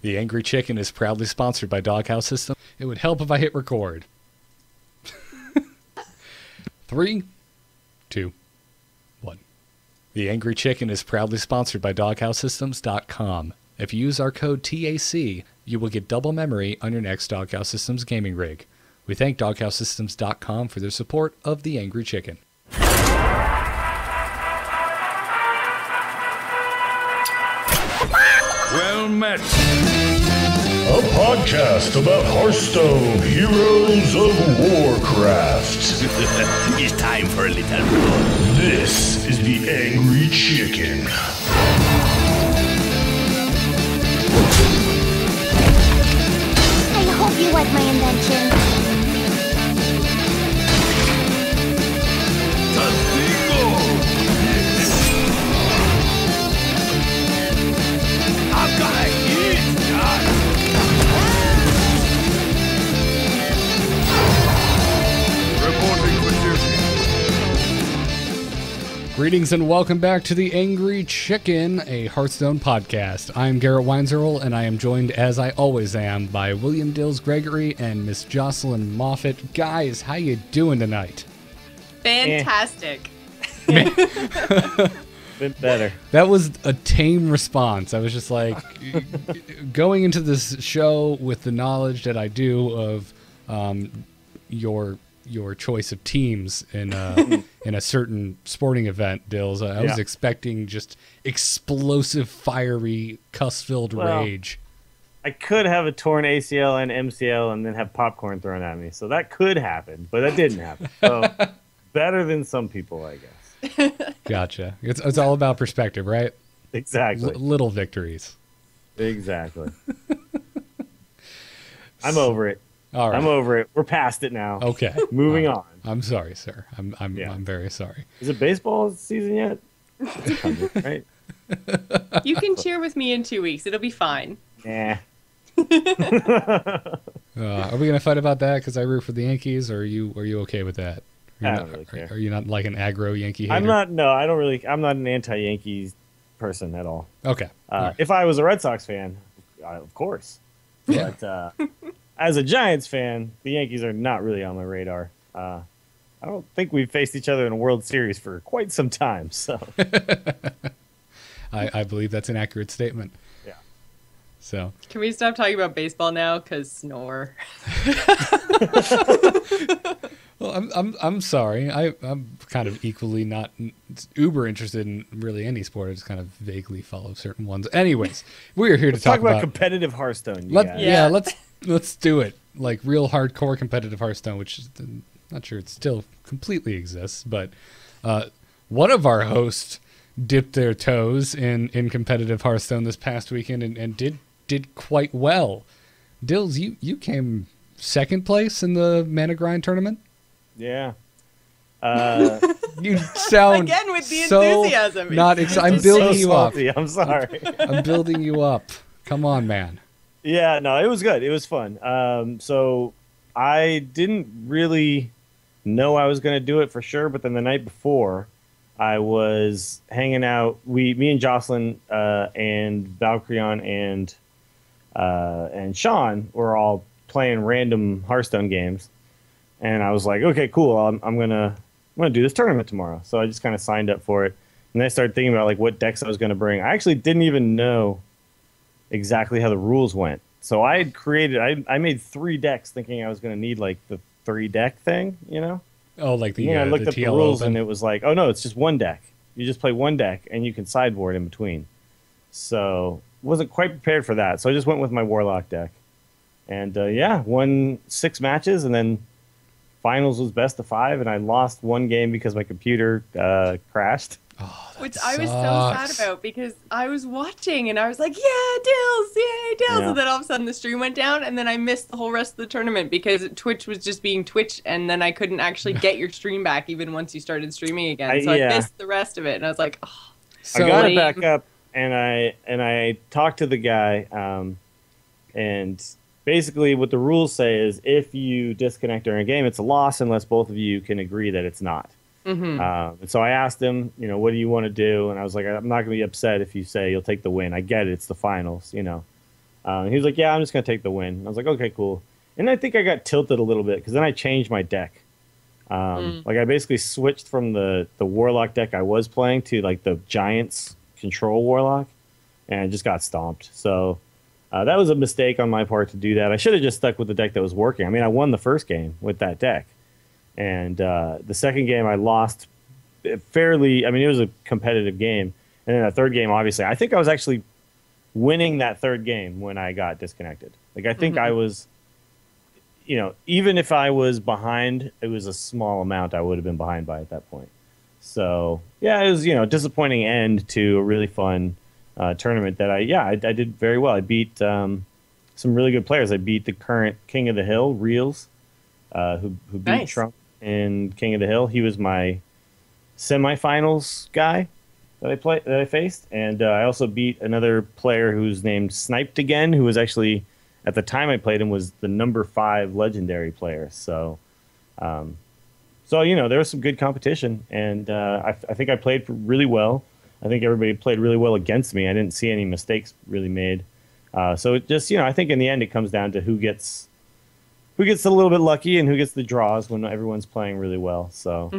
The Angry Chicken is proudly sponsored by Doghouse System. It would help if I hit record. 3, 2, 1. The Angry Chicken is proudly sponsored by DoghouseSystems.com. If you use our code TAC, you will get double memory on your next Doghouse Systems gaming rig. We thank DoghouseSystems.com for their support of The Angry Chicken. Well met. A podcast about Hearthstone, Heroes of Warcraft. It's time for a little fun. This is the Angry Chicken. I hope you like my invention. I'm gonna eat that. Reporting for duty. Greetings and welcome back to The Angry Chicken, a Hearthstone podcast. I'm Garrett Weinzerl, and I am joined, as I always am, by William Dills Gregory and Miss Jocelyn Moffat. Guys, how you doing tonight? Fantastic. Bit better. That was a tame response. I was just like, going into this show with the knowledge that I do of your choice of teams in a certain sporting event, Dills. I was expecting just explosive, fiery, cuss-filled rage. I could have a torn ACL and MCL and then have popcorn thrown at me, so that could happen, but that didn't happen. So better than some people, I guess. Gotcha. It's all about perspective, right? Exactly. Little victories. Exactly. I'm over it. All right. I'm over it. We're past it now. Okay. Moving on. I'm sorry, sir. I'm very sorry. Is it baseball season yet? It's coming, right? You can cheer with me in 2 weeks. It'll be fine. Nah. Are we gonna fight about that? Because I root for the Yankees. Or are you okay with that? I don't really care. Are you not like an aggro Yankee hater? I'm not. No, I don't really. I'm not an anti-Yankees person at all. Okay. Right. If I was a Red Sox fan, of course. Yeah. But as a Giants fan, the Yankees are not really on my radar. I don't think we've faced each other in a World Series for quite some time. So I believe that's an accurate statement. Yeah. So Can we stop talking about baseball now? Because snore. well, I'm sorry. I'm kind of equally not uber interested in really any sport. I just kind of vaguely follow certain ones. Anyways, we are here to talk about competitive Hearthstone. Yeah, let's do it. Like real hardcore competitive Hearthstone, which is, I'm not sure it still completely exists, but one of our hosts dipped their toes in competitive Hearthstone this past weekend and did quite well. Dills, you came second place in the Mana Grind tournament. Yeah. You sound Again with the so enthusiasm. not I'm building you up. I'm sorry. I'm building you up. Come on, man. Yeah, no, it was good. It was fun. So I didn't really know I was going to do it for sure, but then the night before, I was hanging out. Me and Jocelyn and Valkyrion and Sean were all playing random Hearthstone games, and I was like, okay, cool. I'm gonna do this tournament tomorrow. So I just kind of signed up for it, and then I started thinking about like what decks I was going to bring. I actually didn't even know exactly how the rules went. So I made 3 decks thinking I was going to need like the 3 deck thing, you know? Oh, like the I looked the up the TL rules Open. and it was like, oh no, it's just one deck. You just play one deck and you can sideboard in between. So wasn't quite prepared for that. So I just went with my Warlock deck. And won 6 matches, and then finals was best of 5, and I lost 1 game because my computer crashed. Oh, that Which I was so sad sucks. about because I was watching and I was like, yeah, Dills, yay, Dills. Yeah. And then all of a sudden the stream went down and then I missed the whole rest of the tournament because Twitch was just being Twitch and then I couldn't actually get your stream back even once you started streaming again. So I missed the rest of it and I was like, oh. So, I got it back up, and I talked to the guy, and basically what the rules say is if you disconnect during a game, it's a loss unless both of you can agree that it's not. Mm-hmm. And so I asked him, what do you want to do? And I was like, I'm not going to be upset if you say you'll take the win. I get it. It's the finals, He was like, yeah, I'm just going to take the win. I was like, okay, cool. And I think I got tilted a little bit because then I changed my deck. Like I basically switched from the Warlock deck I was playing to like the Giants control Warlock, and I just got stomped. So that was a mistake on my part to do that. I should have just stuck with the deck that was working. I mean, I won the first game with that deck, and the second game I lost fairly. I mean, it was a competitive game, and then the third game, obviously, I think I was actually winning that third game when I got disconnected. Like I think I was. You know, even if I was behind, it was a small amount I would have been behind by at that point. So, yeah, it was, a disappointing end to a really fun tournament that I did very well. I beat some really good players. I beat the current King of the Hill, Reels, who beat Trump in King of the Hill. He was my semifinals guy that I faced. And I also beat another player who's named Sniped Again, who was actually... At the time I played him was the number 5 legendary player. So, there was some good competition, and I think I played really well. I think everybody played really well against me. I didn't see any mistakes really made. So it just, I think in the end it comes down to who gets a little bit lucky and who gets the draws when everyone's playing really well. So,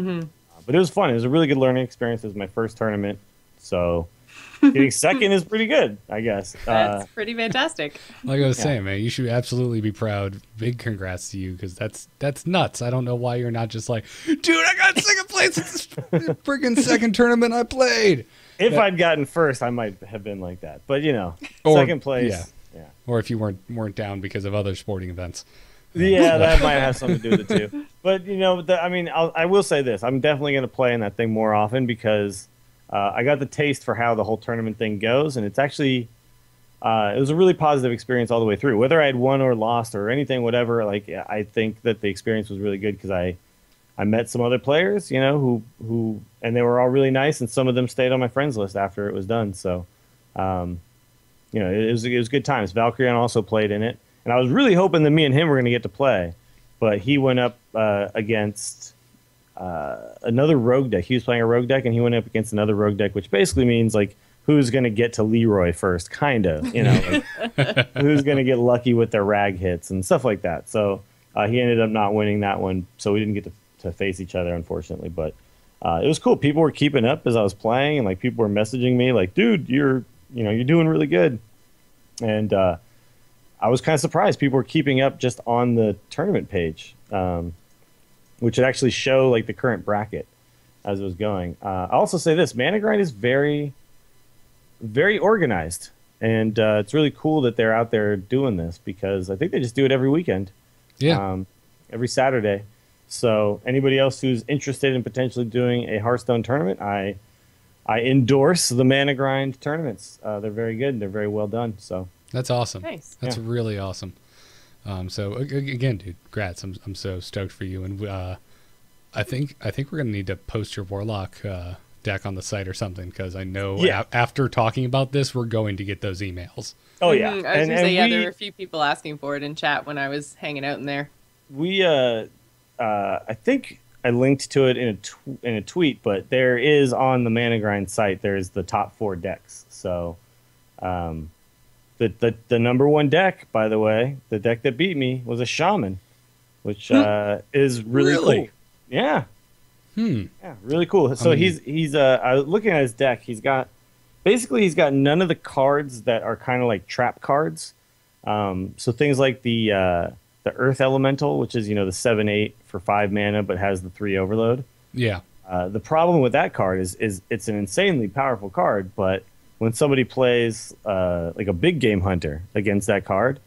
but it was fun. It was a really good learning experience. It was my first tournament, so. Getting second is pretty good, I guess. That's pretty fantastic. Like I was saying, man, you should absolutely be proud. Big congrats to you, because that's nuts. I don't know why you're not just like, dude, I got second place at this freaking second tournament I played. If I'd gotten first, I might have been like that. But second place. Yeah. Or if you weren't down because of other sporting events. Yeah, that might have something to do with it too. But I will say this: I'm definitely going to play in that thing more often because. I got the taste for how the whole tournament thing goes, and it's actually it was a really positive experience all the way through. Whether I had won or lost or anything, whatever, like I think that the experience was really good because I met some other players, who and they were all really nice, and some of them stayed on my friends list after it was done. So, it was good times. Valkyrion also played in it, and I was really hoping that me and him were going to get to play, but he went up against. Another rogue deck. He was playing a rogue deck, and he went up against another rogue deck, which basically means like who's going to get to Leroy first, kind of. Who's going to get lucky with their rag hits and stuff like that. So he ended up not winning that one, so we didn't get to face each other, unfortunately. But it was cool. People were keeping up as I was playing, and like people were messaging me like, "Dude, you're doing really good." And I was kind of surprised people were keeping up just on the tournament page. Which would actually show like the current bracket as it was going. I'll also say this: Mana Grind is very, very organized, and it's really cool that they're out there doing this because I think they just do it every weekend, every Saturday. So anybody else who's interested in potentially doing a Hearthstone tournament, I endorse the Mana Grind tournaments. They're very good. They're very well done. So that's awesome. Nice. That's really awesome. So again, dude, congrats. I'm so stoked for you, and I think we're gonna need to post your Warlock deck on the site or something because I know after talking about this, we're going to get those emails. Oh yeah, I was gonna say there were a few people asking for it in chat when I was hanging out in there. We I think I linked to it in a tweet, but there is on the Mana Grind site. There's the top 4 decks. So. The number 1 deck, by the way, the deck that beat me was a Shaman, which is really cool. Yeah. Yeah, really cool. So he's looking at his deck. He's got none of the cards that are kind of like trap cards. So things like the Earth Elemental, which is the 7/8 for 5 mana, but has the 3 overload. Yeah. The problem with that card is it's an insanely powerful card, but when somebody plays like a big game hunter against that card,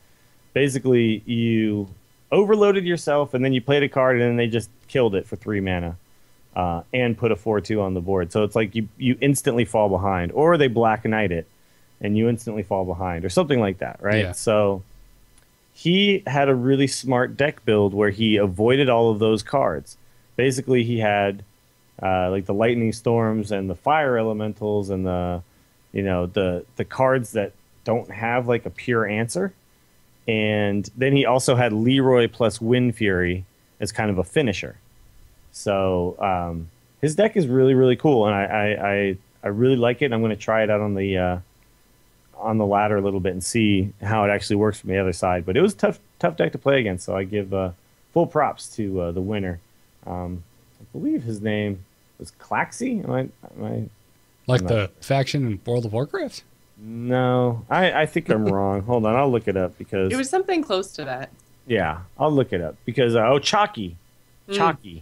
basically you overloaded yourself and then you played a card and then they just killed it for 3 mana and put a 4/2 on the board. So it's like you instantly fall behind, or they Black Knight it and you instantly fall behind, or something like that, right? Yeah. So he had a really smart deck build where he avoided all of those cards. Basically, he had like the Lightning Storms and the Fire Elementals and the cards that don't have like a pure answer. And then he also had Leroy plus Wind Fury as kind of a finisher. So his deck is really, really cool, and I really like it. I'm going to try it out on on the ladder a little bit and see how it actually works from the other side. But it was a tough deck to play against, so I give full props to the winner. I believe his name was Claxy. Am I Like the faction in World of Warcraft? No, I think I'm wrong. Hold on, I'll look it up because It was something close to that. yeah, I'll look it up because Chalky. Okay. Chakki.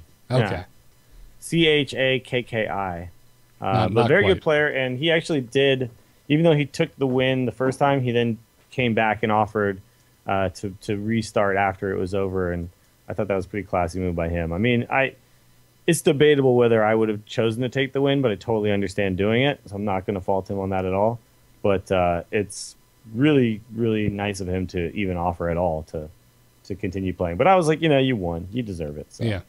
But not very quite. good player, and he actually did. Even though he took the win the first time, he then came back and offered to restart after it was over, and I thought that was a pretty classy move by him. I mean, it's debatable whether I would have chosen to take the win, but I totally understand doing it, so I'm not going to fault him on that at all. But it's really, really nice of him to even offer at all to continue playing. But I was like, you won, you deserve it. So. Yeah,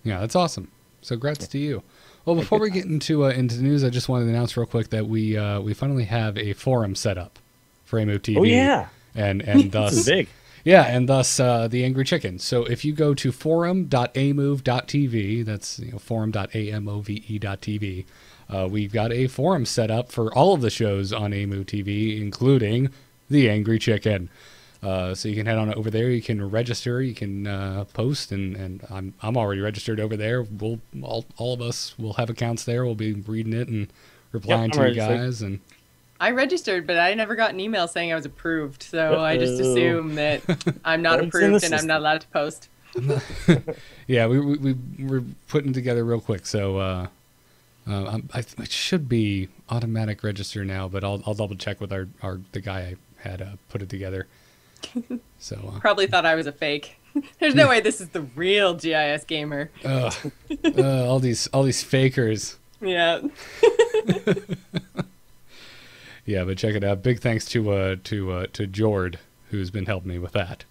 that's awesome. So congrats to you. Well, before we get into the news, I just wanted to announce real quick that we finally have a forum set up for AMO TV. Oh yeah, and thus this is big. Yeah, and thus the Angry Chicken. So if you go to forum.amove.tv, that's forum.amove.tv, we've got a forum set up for all of the shows on AMO TV, including the Angry Chicken. So you can head on over there. You can register. You can post, and I'm already registered over there. We'll all of us will have accounts there. We'll be reading it and replying to you guys. And I registered, but I never got an email saying I was approved. So I just assume that I'm not approved and I'm not allowed to post. Yeah, we're putting it together real quick. So it should be automatic register now, but I'll double check with the guy I had put it together. So Probably thought I was a fake. There's no way this is the real GIS gamer. all these fakers. Yeah. Yeah, but check it out. Big thanks to Jord, who's been helping me with that.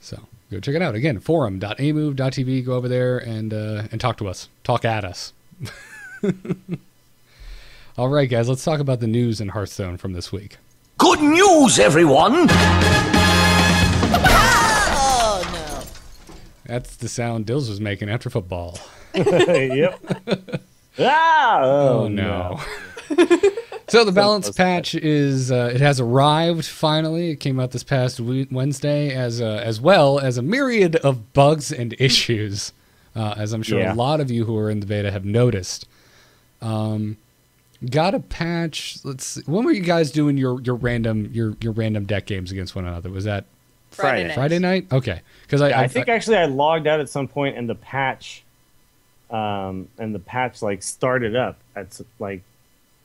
So go check it out. Again, forum.amove.tv. Go over there and talk to us. Talk at us. All right, guys, let's talk about the news in Hearthstone from this week. Good news, everyone! That's the sound Dills was making after football. Yep. Oh no. So the balance patch is it has arrived finally. It came out this past Wednesday as well as a myriad of bugs and issues, as I'm sure a lot of you who are in the beta have noticed. Got a patch. Let's see. When were you guys doing your random deck games against one another? Was that Friday night? Okay, because I think actually I logged out at some point and the patch like started up at like.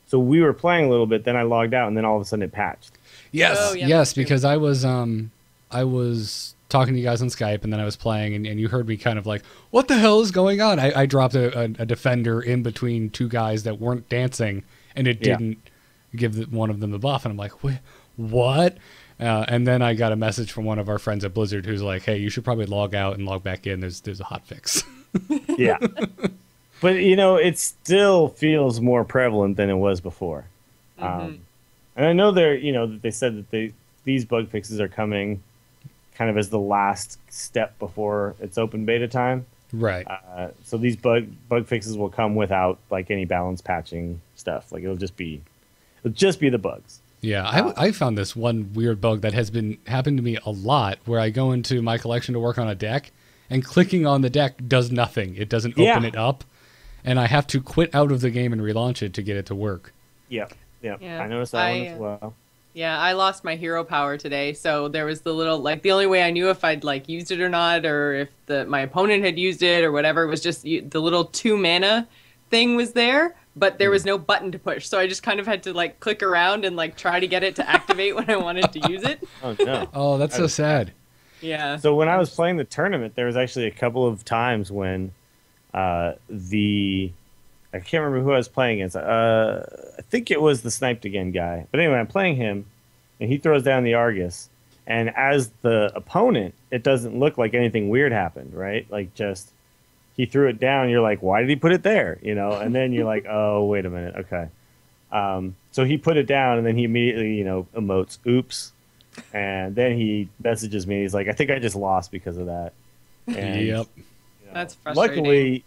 So we were playing a little bit, then I logged out, and then all of a sudden it patched. Yes, yes, because I was talking to you guys on Skype, and then I was playing, and you heard me kind of like, what the hell is going on? I dropped a defender in between two guys that weren't dancing, and it didn't give one of them the buff, and I'm like, what? And then I got a message from one of our friends at Blizzard who's like, hey, you should probably log out and log back in. There's a hot fix. Yeah. But, it still feels more prevalent than it was before. And I know they said that these bug fixes are coming kind of as the last step before it's open beta time. Right. So these bug fixes will come without like any balance patching stuff. Like it'll just be the bugs. Yeah, I found this one weird bug that has been happened to me a lot where I go into my collection to work on a deck and clicking on the deck does nothing. It doesn't open it up. And I have to quit out of the game and relaunch it to get it to work. Yeah. I noticed that one as well. Yeah, I lost my hero power today, so there was the little the only way I knew if I'd used it or not, or if my opponent had used it or whatever, was just the little 2 mana thing was there, but there was no button to push, so I just kind of had to click around and try to get it to activate when I wanted to use it. Oh no! Oh, that's so sad. Yeah. So when I was playing the tournament, there was actually a couple of times when I can't remember who I was playing against. I think it was the Sniped Again guy. But anyway, I'm playing him, and he throws down the Argus. And as the opponent, it doesn't look like anything weird happened, right? He threw it down. You're like, why did he put it there? And then you're like, oh, wait a minute. Okay. So he put it down, and then he immediately, emotes, oops. And then he messages me. He's like, I think I just lost because of that. And, yep. That's frustrating.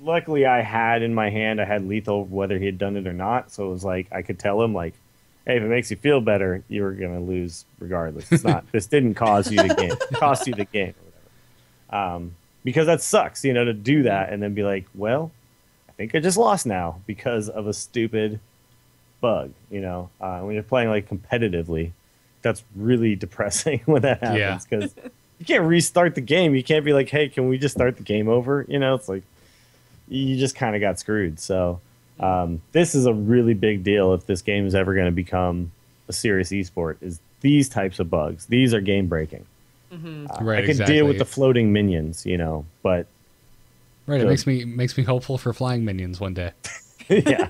Luckily, I had in my hand, I had lethal whether he had done it or not. So it was like I could tell him hey, if it makes you feel better, you're gonna lose regardless. It's not. This didn't cause you the game. It cost you the game, or whatever. Because that sucks, to do that and then be like, well, I think I just lost now because of a stupid bug. When you're playing like competitively, that's really depressing when that happens because you can't restart the game. You can't be like, hey, can we just start the game over? It's like you just kind of got screwed. So this is a really big deal if this game is ever going to become a serious esport. Is these types of bugs? These are game breaking. Right, I could deal with the floating minions, but right, it makes me hopeful for flying minions one day. yeah,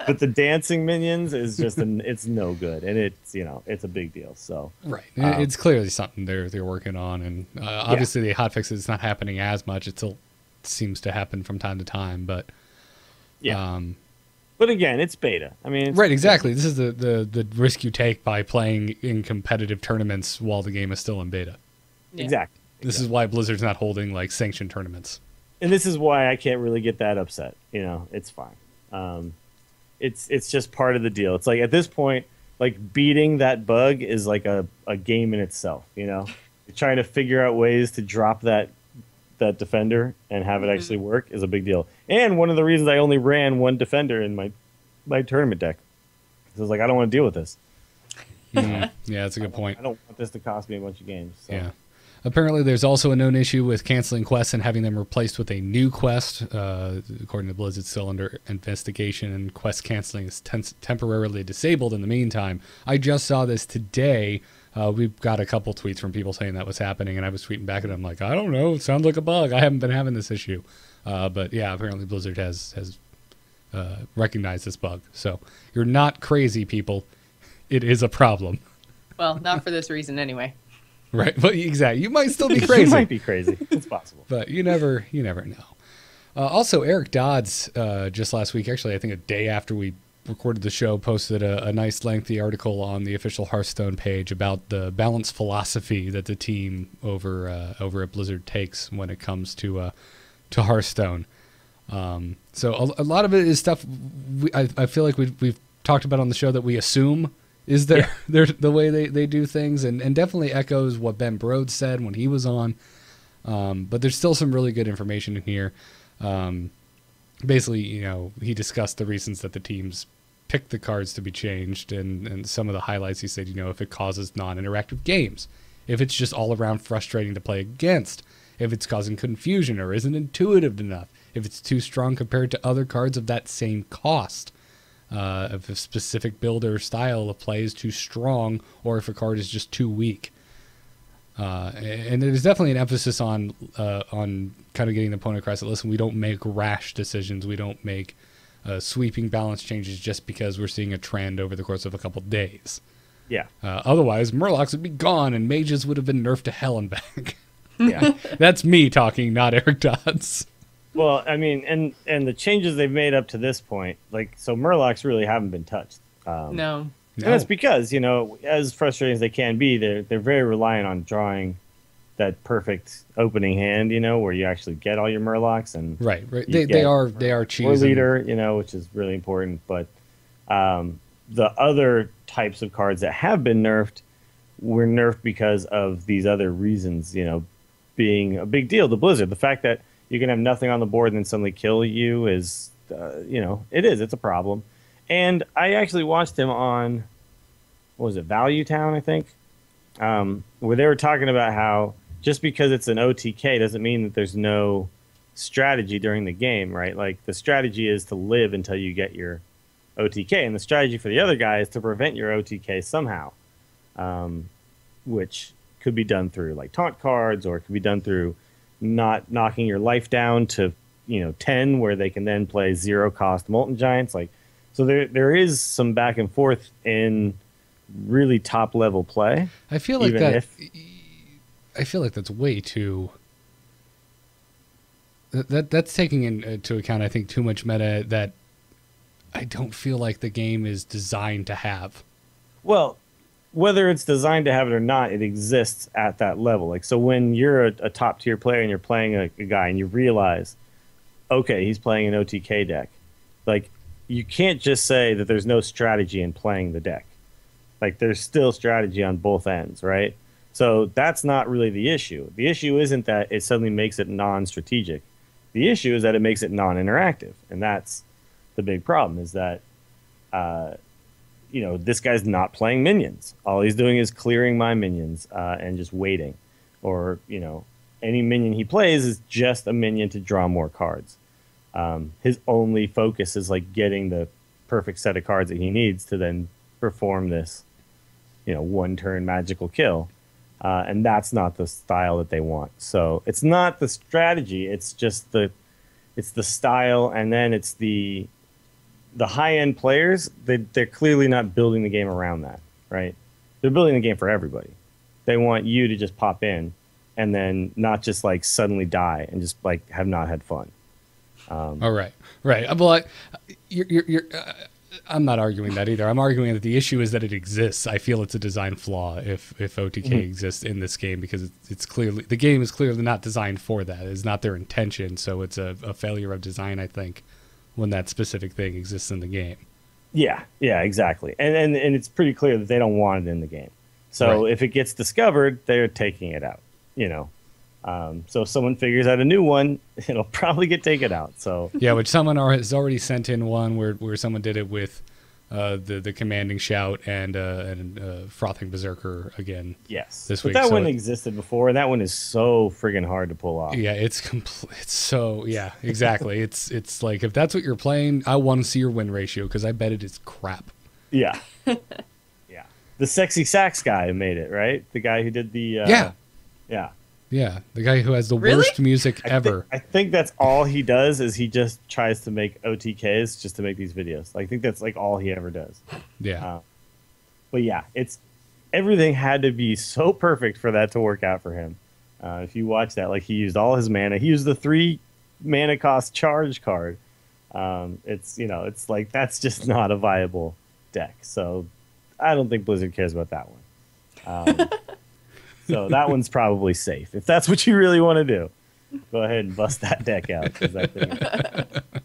but the dancing minions is just it's no good, and it's it's a big deal. So right, it's clearly something they're working on, and obviously the hotfix is not happening as much. It still seems to happen from time to time, but but again, it's beta. I mean, right, exactly. This is the risk you take by playing in competitive tournaments while the game is still in beta. Yeah. Exactly. This is why Blizzard's not holding like sanctioned tournaments. And this is why I can't really get that upset. It's fine. It's just part of the deal. It's like at this point, like beating that bug is like a game in itself. You're trying to figure out ways to drop that defender and have it actually work is a big deal. And one of the reasons I only ran one defender in my tournament deck. I was like, I don't want to deal with this. Yeah, that's a good point. I don't want this to cost me a bunch of games. So. Yeah. Apparently, there's also a known issue with canceling quests and having them replaced with a new quest. According to Blizzard, it's still under investigation, and quest canceling is temporarily disabled in the meantime. I just saw this today. We've got a couple tweets from people saying that was happening, and I was tweeting back at them like, I don't know, it sounds like a bug. I haven't been having this issue. But yeah, apparently Blizzard has recognized this bug. So you're not crazy, people. It is a problem. Well, not for this reason anyway. Right, but exactly. You might still be crazy. You might be crazy. It's possible. But you never know. Also, Eric Dodds, just last week, actually, I think a day after we recorded the show, posted a nice lengthy article on the official Hearthstone page about the balanced philosophy that the team over at Blizzard takes when it comes to Hearthstone. So a lot of it is stuff I feel like we've talked about on the show that we assume is the way they do things, and definitely echoes what Ben Brode said when he was on. But there's still some really good information in here. Basically, he discussed the reasons that the teams picked the cards to be changed, and some of the highlights. He said, if it causes non-interactive games, if it's just all around frustrating to play against, if it's causing confusion or isn't intuitive enough, if it's too strong compared to other cards of that same cost. If a specific build or style of play is too strong, or if a card is just too weak. And there's definitely an emphasis on kind of getting the opponent across that, listen, we don't make rash decisions. We don't make sweeping balance changes just because we're seeing a trend over the course of a couple days. Yeah. Otherwise, Murlocs would be gone and mages would have been nerfed to hell and back. Yeah. That's me talking, not Eric Dodds. Well, I mean, and the changes they've made up to this point, so Murlocs really haven't been touched. No. And that's because, as frustrating as they can be, they're very reliant on drawing that perfect opening hand, where you actually get all your Murlocs and right. They are choosing leader, which is really important. But the other types of cards that have been nerfed were nerfed because of these other reasons, being a big deal to Blizzard. The fact that you can have nothing on the board and then suddenly kill you is, it's a problem. And I actually watched him on, what was it, Value Town, I think, where they were talking about how just because it's an OTK doesn't mean that there's no strategy during the game, right? Like the strategy is to live until you get your OTK, and the strategy for the other guy is to prevent your OTK somehow, which could be done through like taunt cards, or it could be done through not knocking your life down to 10, where they can then play 0 cost Molten Giants. So there is some back and forth in really top level play. I feel like that's way too. That's taking into account, I think, too much meta that I don't feel like the game is designed to have. Well, whether it's designed to have it or not, it exists at that level. So when you're a top tier player and you're playing a guy and you realize, okay, he's playing an OTK deck, you can't just say that there's no strategy in playing the deck. Like there's still strategy on both ends, right? So that's not really the issue. The issue isn't that it suddenly makes it non-strategic. The issue is that it makes it non-interactive, and that's the big problem. Is that this guy's not playing minions. All he's doing is clearing my minions and just waiting, or any minion he plays is just a minion to draw more cards. His only focus is like getting the perfect set of cards that he needs to then perform this, one turn magical kill. And that's not the style that they want. So it's not the strategy. It's just it's the style. And then it's the high end players. They're clearly not building the game around that, right? They're building the game for everybody. They want you to just pop in and then not just like suddenly die and just like have not had fun. All right. Well, I'm not arguing that either. I'm arguing that the issue is that it exists. I feel it's a design flaw if OTK exists in this game, because it's clearly, the game is clearly not designed for that. It's not their intention. So it's a failure of design, I think, when that specific thing exists in the game. Yeah, exactly. And it's pretty clear that they don't want it in the game. So if it gets discovered, they're taking it out, So if someone figures out a new one, it'll probably get taken out. So yeah, which someone has already sent in one where someone did it with the commanding shout and frothing berserker again. Yes, this but week. That one existed before, and that one is so friggin' hard to pull off. Yeah, it's so yeah, exactly. it's like, if that's what you're playing, I want to see your win ratio, because I bet it is crap. Yeah, yeah. The sexy sax guy made it, right? The guy who did the Yeah, the guy who has the worst music ever. I think that's all he does, is he just tries to make OTKs just to make these videos. I think that's like all he ever does. Yeah. But yeah, everything had to be so perfect for that to work out for him. If you watch that, like, he used all his mana. He used the 3 mana cost charge card. It's like, that's just not a viable deck. So I don't think Blizzard cares about that one. So that one's probably safe. If that's what you really want to do, go ahead and bust that deck out. That thing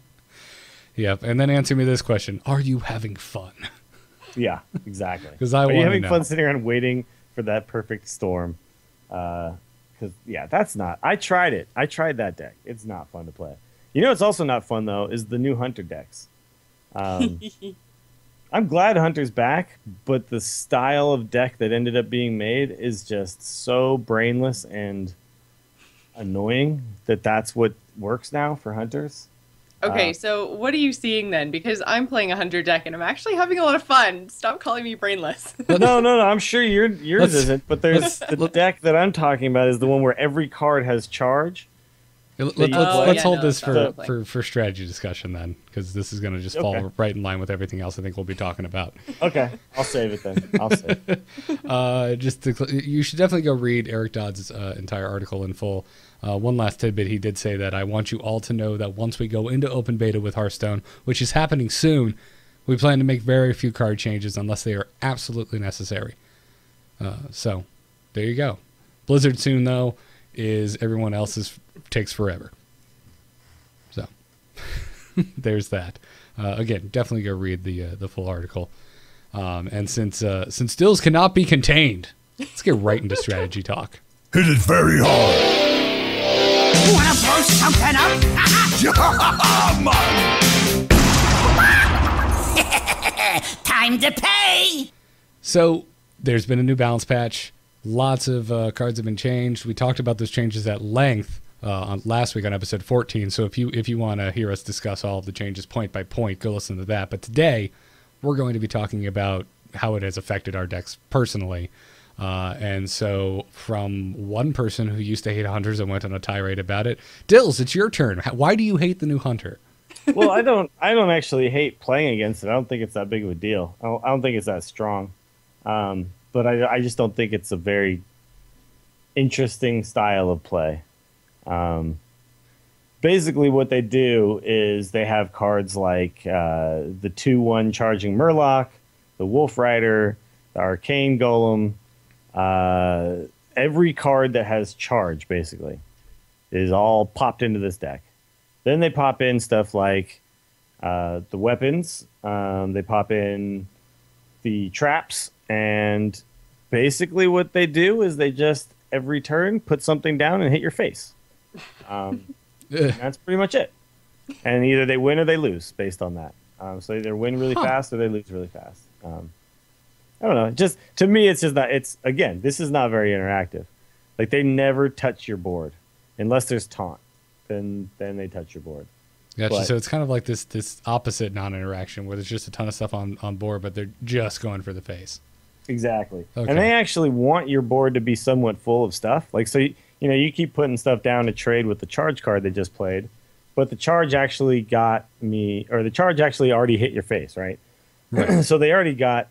Yep. And then answer me this question: are you having fun? Yeah, exactly. Because are you having fun sitting around waiting for that perfect storm? Because that's not. I tried it. I tried that deck. It's not fun to play. It's also not fun though, is the new Hunter decks. I'm glad Hunter's back, but the style of deck that ended up being made is just so brainless and annoying that that's what works now for Hunters. Okay, so what are you seeing then? Because I'm playing a Hunter deck and I'm actually having a lot of fun. Stop calling me brainless. No. I'm sure yours isn't, but there's the deck that I'm talking about is the one where every card has charge. Let's hold this for strategy discussion then, because this is going to just fall right in line with everything else I think we'll be talking about. Okay, I'll save it then. I'll save it. You should definitely go read Eric Dodd's entire article in full. One last tidbit: he did say that I want you all to know that once we go into open beta with Hearthstone, which is happening soon, we plan to make very few card changes unless they are absolutely necessary. So there you go. Blizzard soon, though, is everyone else's takes forever. So there's that. Again, definitely go read the full article. And since stills cannot be contained, let's get right into strategy talk. Hit it very hard. Wanna blow something up? Time to pay! So there's been a new balance patch. Lots of cards have been changed. We talked about those changes at length on last week on episode 14. So if you want to hear us discuss all of the changes point by point, go listen to that. But today, we're going to be talking about how it has affected our decks personally. And so from one person who used to hate Hunters and went on a tirade about it, Dills, it's your turn. Why do you hate the new Hunter? Well, I don't actually hate playing against it. I don't think it's that big of a deal. I don't think it's that strong. But I just don't think it's a very interesting style of play. Basically, what they do is they have cards like the 2/1 charging Murloc, the Wolf Rider, the Arcane Golem. Every card that has charge, basically, is all popped into this deck. Then they pop in stuff like the weapons. They pop in the traps and basically what they do is they just every turn put something down and hit your face. That's pretty much it. And either they win or they lose based on that. So they either win really fast or they lose really fast. I don't know. Just to me, it's just not. It's again, this is not very interactive. Like they never touch your board unless there's taunt. Then they touch your board. Gotcha. But, So it's kind of like this opposite non-interaction where there's just a ton of stuff on board, but they're just going for the face. exactly. Okay. And they actually want your board to be somewhat full of stuff. Like so, you keep putting stuff down to trade with the charge card they just played, but the charge actually got me, or the charge actually already hit your face, right? So they already got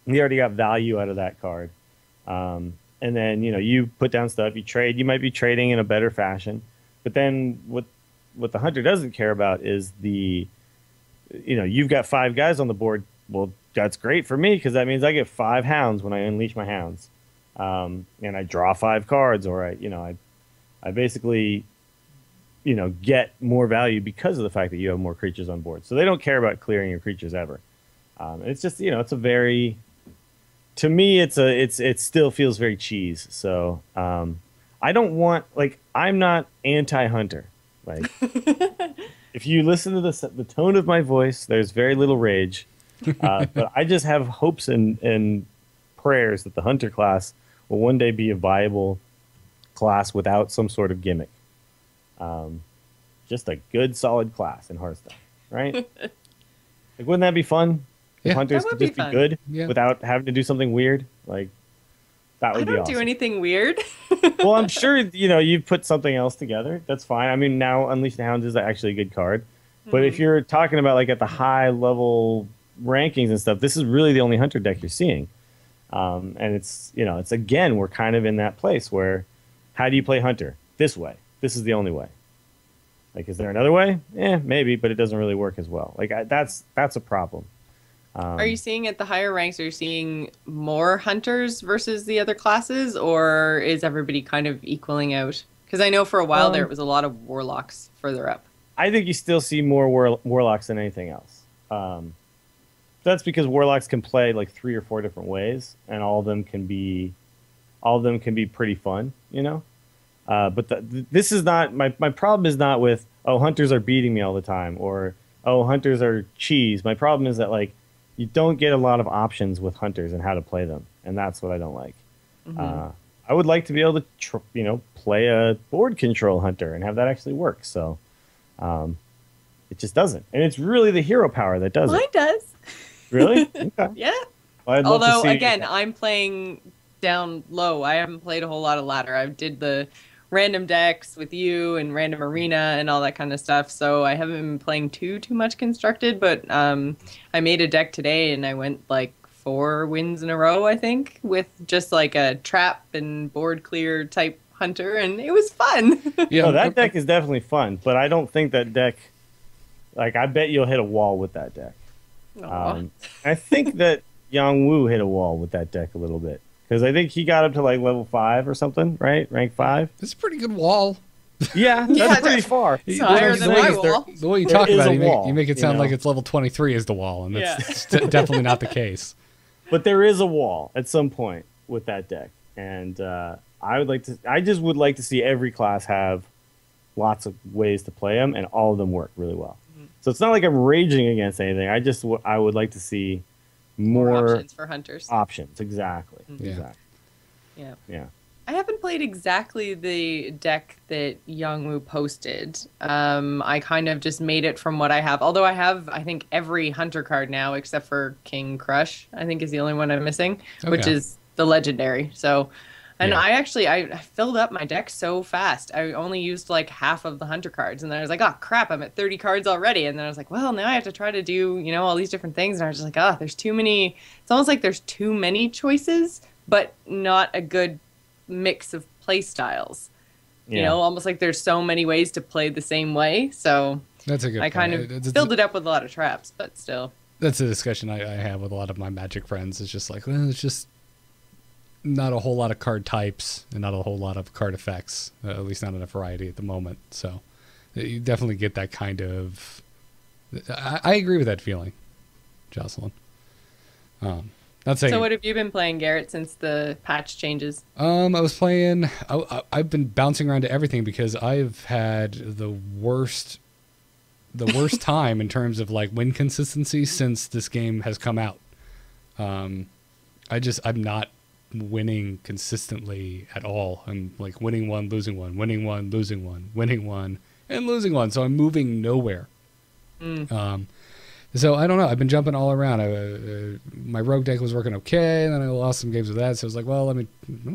value out of that card. And then, you put down stuff, you trade, you might be trading in a better fashion. But then what the hunter doesn't care about is you've got 5 guys on the board. Well, that's great for me because that means I get 5 hounds when I unleash my hounds. And I draw 5 cards, or I basically, get more value because of the fact that you have more creatures on board. So they don't care about clearing your creatures ever. It's just, it's a very, to me, it still feels very cheese. So I don't want, I'm not anti-hunter. Like, if you listen to the tone of my voice, there's very little rage. But I just have hopes and prayers that the hunter class will one day be a viable class without some sort of gimmick. Just a good, solid class in Hearthstone, right? Wouldn't that be fun? Yeah. If hunters That would could just be be fun. good Yeah. without having to do something weird. That I would be don't awesome. do anything weird. Well, I'm sure you put something else together. That's fine. I mean, now Unleash the Hounds is actually a good card. But if you're talking about at the high level rankings and stuff, this is really the only hunter deck you're seeing. And it's again, we're kind of in that place where, how do you play hunter? This way. This is the only way. Is there another way? Maybe, but it doesn't really work as well. That's a problem. Are you seeing at the higher ranks, are you seeing more hunters versus the other classes, or is everybody kind of equaling out? Because I know for a while there it was a lot of warlocks further up. I think you still see more warlocks than anything else. That's because warlocks can play 3 or 4 different ways, and all of them can be pretty fun, But this is not my problem. Is not with hunters are beating me all the time, or hunters are cheese. My problem is that you don't get a lot of options with hunters and how to play them, and that's what I don't like. I would like to be able to play a board control hunter and have that actually work. So it just doesn't, and it's really the hero power that does Mine it. does. Really? Okay. Yeah. Well, I'd love to Although, see- again, I'm playing down low. I haven't played a whole lot of ladder. I did the random decks with you and random arena and all that kind of stuff. So I haven't been playing too much constructed, but I made a deck today and I went 4 wins in a row, I think, with just a trap and board clear type hunter, and it was fun. Yeah, No, that deck is definitely fun, but I don't think that deck. I bet you'll hit a wall with that deck. Aw. I think that Yang Wu hit a wall with that deck a little bit, because I think he got up to level 5 or something, right? Rank 5. It's a pretty good wall. Yeah, that's pretty far. It's higher than my wall. The way you There talk is about a it, wall, you make it sound you know? like it's level 23 is the wall, and that's Yeah. it's definitely not the case. But there is a wall at some point with that deck, and I just would like to see every class have lots of ways to play them, and all of them work really well. So it's not like I'm raging against anything. I would like to see more options for hunters. options. Exactly. Yeah. Exactly. Yeah. Yeah. I haven't played exactly the deck that Youngwoo posted. I kind of just made it from what I have. Although I have, I think, every hunter card now except for King Crush, I think is the only one I'm missing, which Okay. is the legendary. So, and Yeah. I filled up my deck so fast. I only used half of the hunter cards. And then I was like, oh, crap, I'm at 30 cards already. And then I was like, well, now I have to try to do, all these different things. And I was just like, there's too many. It's almost like there's too many choices, but not a good mix of play styles. Yeah. Almost like there's so many ways to play the same way. So That's a good I kind point. of filled it up with a lot of traps, but still. That's a discussion I have with a lot of my Magic friends. It's just it's just not a whole lot of card types and not a whole lot of card effects, at least not in a variety at the moment. So you definitely get that kind of... I agree with that feeling, Jocelyn. Not saying. So what have you been playing, Garrett, since the patch changes? I was playing. I've been bouncing around to everything because I've had the worst time in terms of like win consistency since this game has come out. I'm not winning consistently at all. I'm like winning one, losing one, winning one, losing one, winning one, and losing one. So I'm moving nowhere. So I don't know. I've been jumping all around. My rogue deck was working okay, and then I lost some games with that. So I was like, well, let me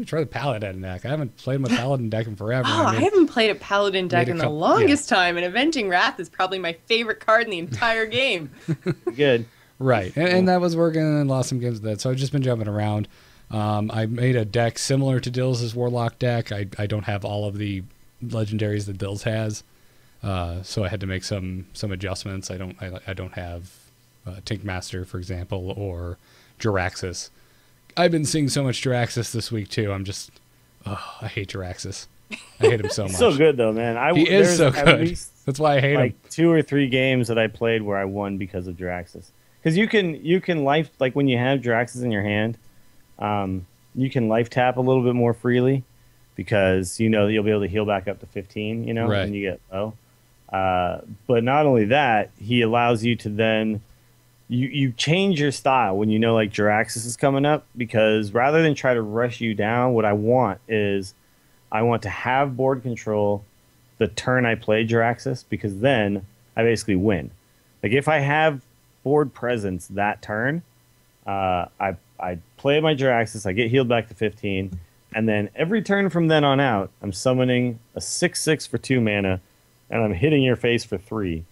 try the paladin deck. I haven't played my paladin deck in forever. Oh, I haven't played a paladin deck in the longest time, and Avenging Wrath is probably my favorite card in the entire game. Good. Right, and that was working, and lost some games with that. So I've just been jumping around. I made a deck similar to Dill's Warlock deck. I don't have all of the legendaries that Dill's has. So I had to make some adjustments. I don't have Tinkmaster, for example, or Jiraxis. I've been seeing so much Jiraxis this week too. I hate Jiraxis. I hate him so much. He's so good though, man. He is so good. That's why I hate him. Like 2 or 3 games that I played where I won because of Jiraxis. Because you can life, like when you have Jiraxis in your hand, you can life tap a little bit more freely because you'll be able to heal back up to 15. Right. When you get low. But not only that, he allows you to then you change your style when like Jiraxis is coming up, because rather than try to rush you down, what I want to have board control the turn I play Jiraxis, because then I basically win. Like if I have board presence that turn, I play my Jiraxis, I get healed back to 15, and then every turn from then on out, I'm summoning a 6/6 for 2 mana, and I'm hitting your face for 3.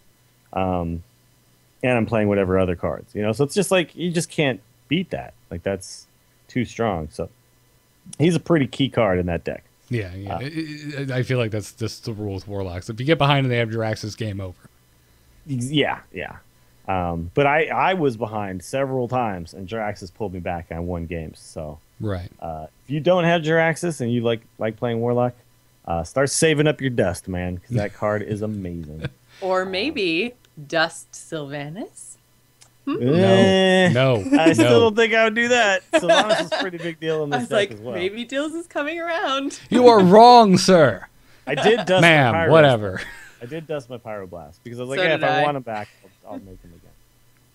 And I'm playing whatever other cards, So it's just like, you just can't beat that. Like, that's too strong. So he's a pretty key card in that deck. Yeah. I feel like that's just the rule with Warlocks. If you get behind and they have Jiraxis, game over. Yeah. But I was behind several times, and Jiraxis pulled me back, and I won games. So right. If you don't have Jiraxis and you like playing Warlock, start saving up your dust, man, because that card is amazing. Or maybe Dust Sylvanas? No. I still don't think I would do that. Sylvanas is a pretty big deal in this deck as well. Maybe Dills is coming around. You are wrong, sir. I did dust Ma'am, my Pyro. whatever. I did dust my Pyroblast because I was like, So if I I want him back, I'll make him again.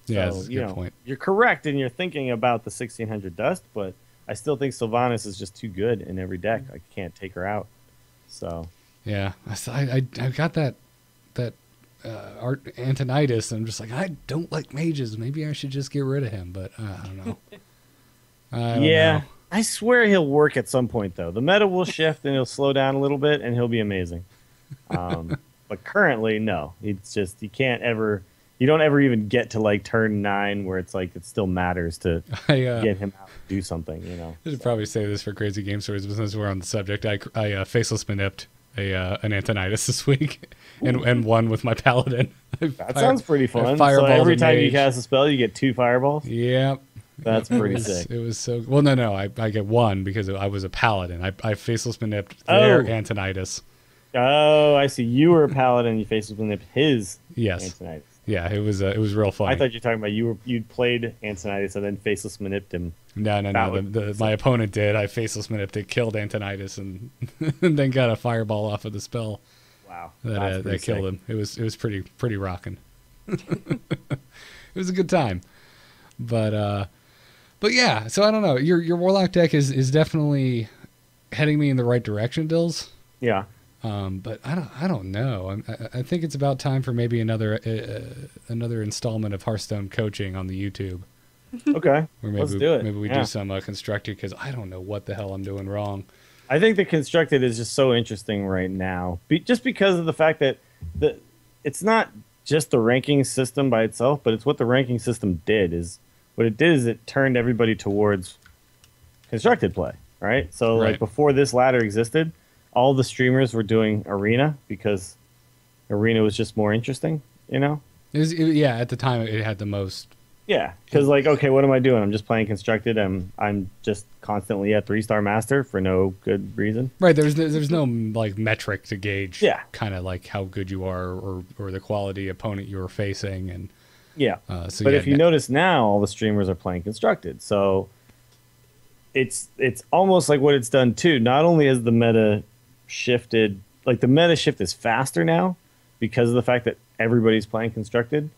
Yeah, So, that's a good point. You're correct in your thinking about the 1600 dust, but I still think Sylvanas is just too good in every deck. I can't take her out. So yeah, I got that Art Antonitis. I'm just like, I don't like mages. Maybe I should just get rid of him, but I don't know. I don't know. I swear he'll work at some point though. The meta will shift and he'll slow down a little bit and he'll be amazing. But currently, no. It's just you don't ever even get to like turn 9 where it's like it still matters to get him out to do something. I should probably say this for Crazy Game Stories, but since we're on the subject, I faceless manipped an Antonitis this week and won with my paladin. That sounds pretty fun. So every time you cast a spell, you get 2 fireballs? Yep. That's pretty sick. It was so... Well, no. I get 1 because I was a paladin. I faceless manipped their Antonitis. Oh, I see. You were a paladin. You faceless manipped his Antonitis. Yeah, it was real fun. I thought you were talking about you'd played Antonitis and then faceless manipped him. No. My opponent did. I faceless manipped it, killed Antonitis, and then got a fireball off of the spell. Wow, that killed him. It was pretty rocking. It was a good time, but yeah. So I don't know. Your Warlock deck is definitely heading me in the right direction, Dills. Yeah. But I don't know. I think it's about time for maybe another installment of Hearthstone coaching on the YouTube. Okay, let's do it. Maybe we do some constructed, because I don't know what the hell I'm doing wrong. I think the constructed is just so interesting right now, just because of the fact that it's not just the ranking system by itself, but it's what the ranking system did. What it did is it turned everybody towards constructed play, right? So like before this ladder existed, all the streamers were doing arena because arena was just more interesting, Yeah, at the time it had the most. Yeah, because like, okay, what am I doing? I'm just playing constructed. I'm just constantly at 3-star master for no good reason. Right, there's no like metric to gauge. Yeah, kind of like how good you are or the quality opponent you were facing, and Yeah. So but yeah, if you notice now, all the streamers are playing constructed. So it's almost like what it's done too. Not only has the meta shifted, like the meta shift is faster now because of the fact that everybody's playing constructed,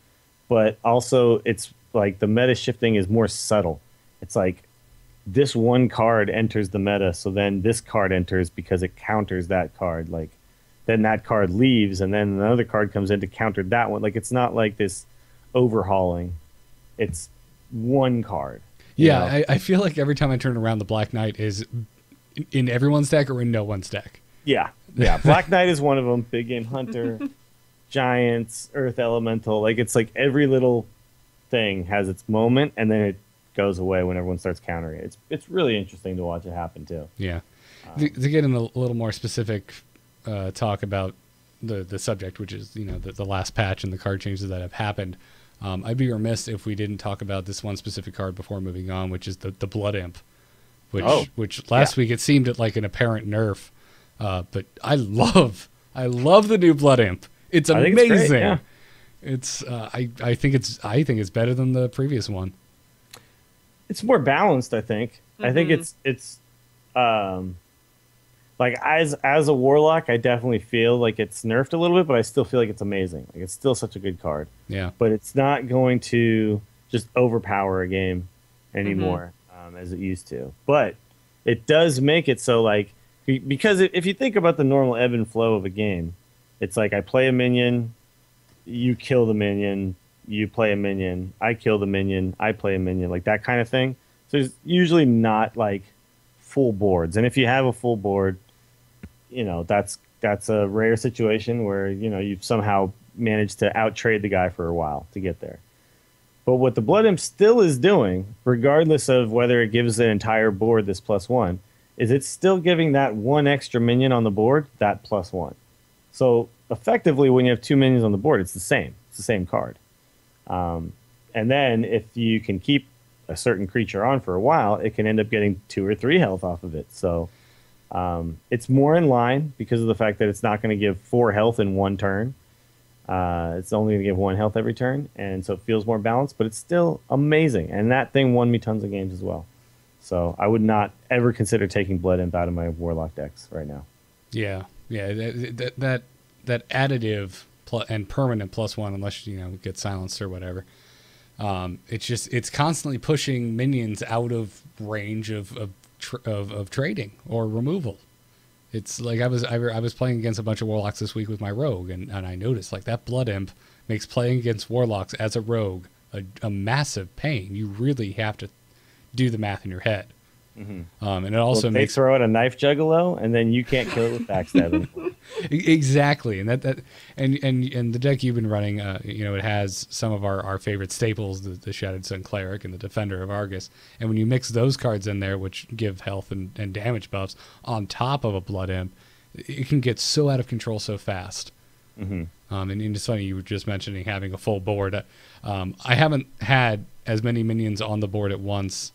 but also it's like the meta shifting is more subtle. It's like this one card enters the meta, so then this card enters because it counters that card. Like then that card leaves, and then another card comes in to counter that one. Like it's not like this overhauling. It's one card. Yeah, I feel like every time I turn around, the Black Knight is in everyone's deck or in no one's deck. Yeah. Black Knight is one of them. Big Game Hunter, Giants, Earth Elemental. Like it's like every little thing has its moment, and then it goes away when everyone starts countering it. It's really interesting to watch it happen too. Yeah. To get in a little more specific talk about the subject, which is the last patch and the card changes that have happened. I'd be remiss if we didn't talk about this one specific card before moving on, which is the Blood Imp, which last week it seemed like an apparent nerf, but I love the new Blood Imp. It's amazing. It's great, yeah. It's I think it's better than the previous one. It's more balanced, I think. I think it's like as a Warlock, I definitely feel like it's nerfed a little bit, but I still feel like it's amazing. Like it's still such a good card. Yeah. But it's not going to just overpower a game anymore as it used to. But it does make it so like because if you think about the normal ebb and flow of a game, it's like I play a minion, you kill the minion, you play a minion, I kill the minion, I play a minion, like that kind of thing. So there's usually not like full boards. And if you have a full board, that's a rare situation where you've somehow managed to outtrade the guy for a while to get there. But what the Blood Imp still is doing, regardless of whether it gives the entire board this +1, is it's still giving that one extra minion on the board that +1. So effectively, when you have two minions on the board, it's the same. It's the same card. And then if you can keep a certain creature on for a while, it can end up getting 2 or 3 health off of it. So it's more in line because of the fact that it's not going to give 4 health in one turn. It's only going to give 1 health every turn, and so it feels more balanced, but it's still amazing. And that thing won me tons of games as well. So I would not ever consider taking Blood Imp out of my Warlock decks right now. Yeah. That additive and permanent +1, unless get silenced or whatever. It's constantly pushing minions out of range of trading or removal. It's like I was playing against a bunch of Warlocks this week with my Rogue, and I noticed like that Blood Imp makes playing against Warlocks as a Rogue a massive pain. You really have to do the math in your head. And it also makes throw out a knife juggalo, and then you can't kill it with backstab anymore. Exactly, and and the deck you've been running, it has some of our favorite staples, the Shattered Sun Cleric and the Defender of Argus, and when you mix those cards in there, which give health and damage buffs on top of a Blood Imp, it can get so out of control so fast. And it's funny you were just mentioning having a full board. I haven't had as many minions on the board at once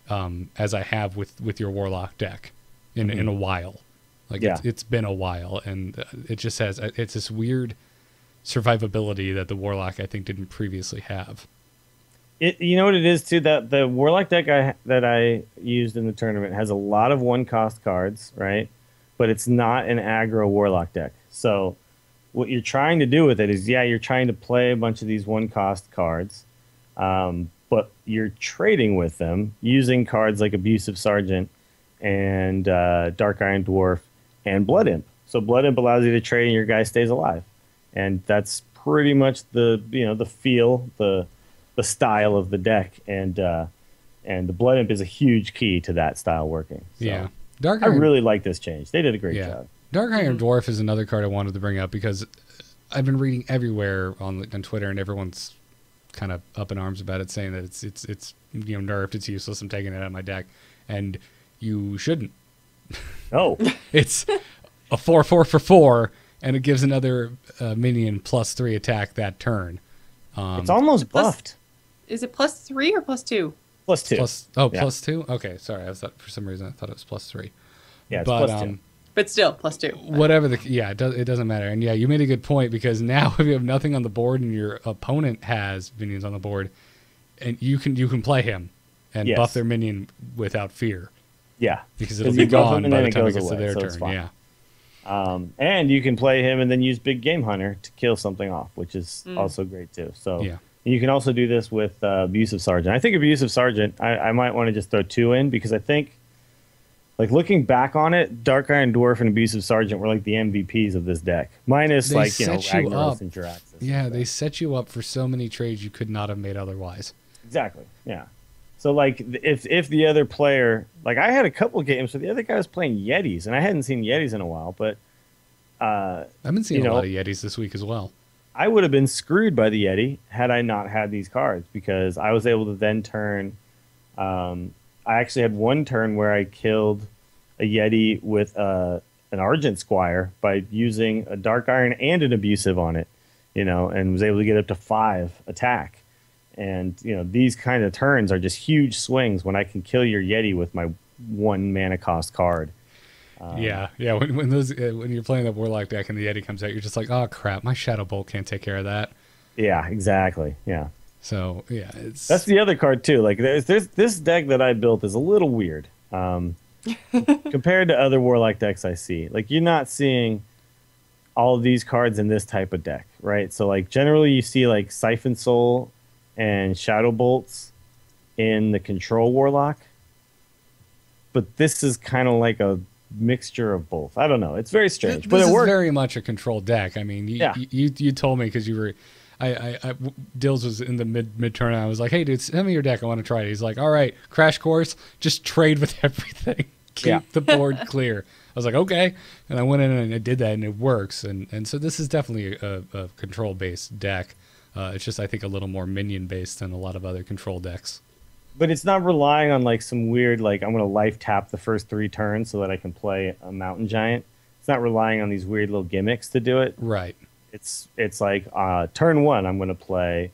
as I have with your Warlock deck in a while. Like it's been a while, and it just has it's this weird survivability that the Warlock I think didn't previously have. You know what it is too, that the Warlock deck that I used in the tournament has a lot of 1-cost cards, right? But it's not an aggro Warlock deck. So what you're trying to do with it is you're trying to play a bunch of these 1-cost cards. But you're trading with them using cards like Abusive Sergeant and Dark Iron Dwarf and Blood Imp. So Blood Imp allows you to trade and your guy stays alive. And that's pretty much the feel, the style of the deck. And the Blood Imp is a huge key to that style working. So Yeah. I really like this change. They did a great job. Dark Iron Dwarf is another card I wanted to bring up because I've been reading everywhere on Twitter, and everyone's kind of up in arms about it, saying that it's nerfed, it's useless, I'm taking it out of my deck, and you shouldn't. Oh, it's a 4/4 for 4, and it gives another minion +3 attack that turn. It's almost buffed. Is it +3 or +2? +2. +2. Okay, sorry. For some reason I thought it was +3. Yeah, it's but +2. But still, +2. Whatever it doesn't matter. And yeah, you made a good point, because now if you have nothing on the board and your opponent has minions on the board, and you can play him and buff their minion without fear. Yeah, because it'll be gone by the time it gets to their turn. Yeah. And you can play him and then use Big Game Hunter to kill something off, which is also great too. So you can also do this with Abusive Sergeant. I think Abusive Sergeant, I might want to just throw 2 in, because I think, like, looking back on it, Dark Iron Dwarf and Abusive Sergeant were like the MVPs of this deck. Minus Ragnaros and Jiraxis. Yeah, they set you up for so many trades you could not have made otherwise. Exactly. Yeah. So, like, if the other player, like, I had a couple games where the other guy was playing Yetis, and I hadn't seen Yetis in a while, but I've been seeing a lot of Yetis this week as well. I would have been screwed by the Yeti had I not had these cards, because I was able to then turn. I actually had one turn where I killed a Yeti with an Argent Squire by using a Dark Iron and an Abusive on it, and was able to get up to 5 attack. And, these kind of turns are just huge swings when I can kill your Yeti with my 1 mana cost card. When you're playing the Warlock deck and the Yeti comes out, you're just like, oh crap, my Shadow Bolt can't take care of that. Yeah, exactly. Yeah. So that's the other card too. Like there's this deck that I built is a little weird compared to other Warlock decks I see. Like, you're not seeing all of these cards in this type of deck, right? So, like, generally you see like Siphon Soul and Shadow Bolts in the Control Warlock, but this is kind of like a mixture of both. I don't know. It's very strange, but it works. Very much a control deck. I mean, you told me, because you were, Dills was in the mid turn, and I was like, hey dude, send me your deck. I want to try it. He's like, all right, crash course, just trade with everything. Keep the board clear. I was like, okay, and I went in and I did that, and it works. And so this is definitely a control based deck. It's just, I think, a little more minion based than a lot of other control decks. But it's not relying on like some weird, like, I'm going to life tap the first 3 turns so that I can play a Mountain Giant. It's not relying on these weird little gimmicks to do it. Right. It's like turn 1, I'm going to play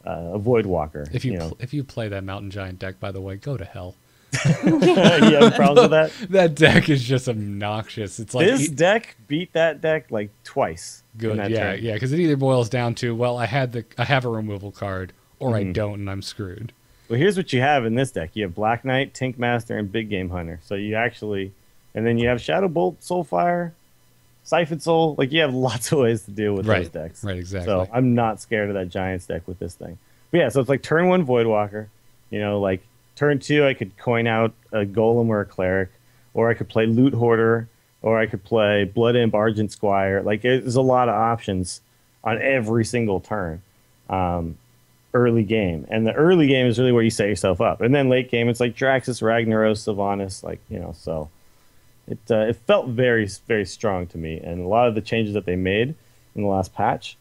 a Voidwalker. If you play that Mountain Giant deck, by the way, go to hell. You have problems with that? That deck is just obnoxious. It's like this deck beat that deck like twice. Good, yeah, because it either boils down to, well, I have a removal card, or I don't, and I'm screwed. Well, here's what you have in this deck. You have Black Knight, Tinkmaster, and Big Game Hunter. So you actually, and then you have Shadow Bolt, Soulfire, Siphon Soul. Like, you have lots of ways to deal with those decks. Right, exactly. So I'm not scared of that Giants deck with this thing. But yeah, so it's like turn 1 Voidwalker. Like turn 2, I could coin out a Golem or a Cleric, or I could play Loot Hoarder, or I could play Blood Imp, Argent Squire. Like, there's a lot of options on every single turn. Early game, and the early game is really where you set yourself up, and then late game it's like Draxus, Ragnaros, Sylvanas, like, so it felt very, very strong to me. And a lot of the changes that they made in the last patch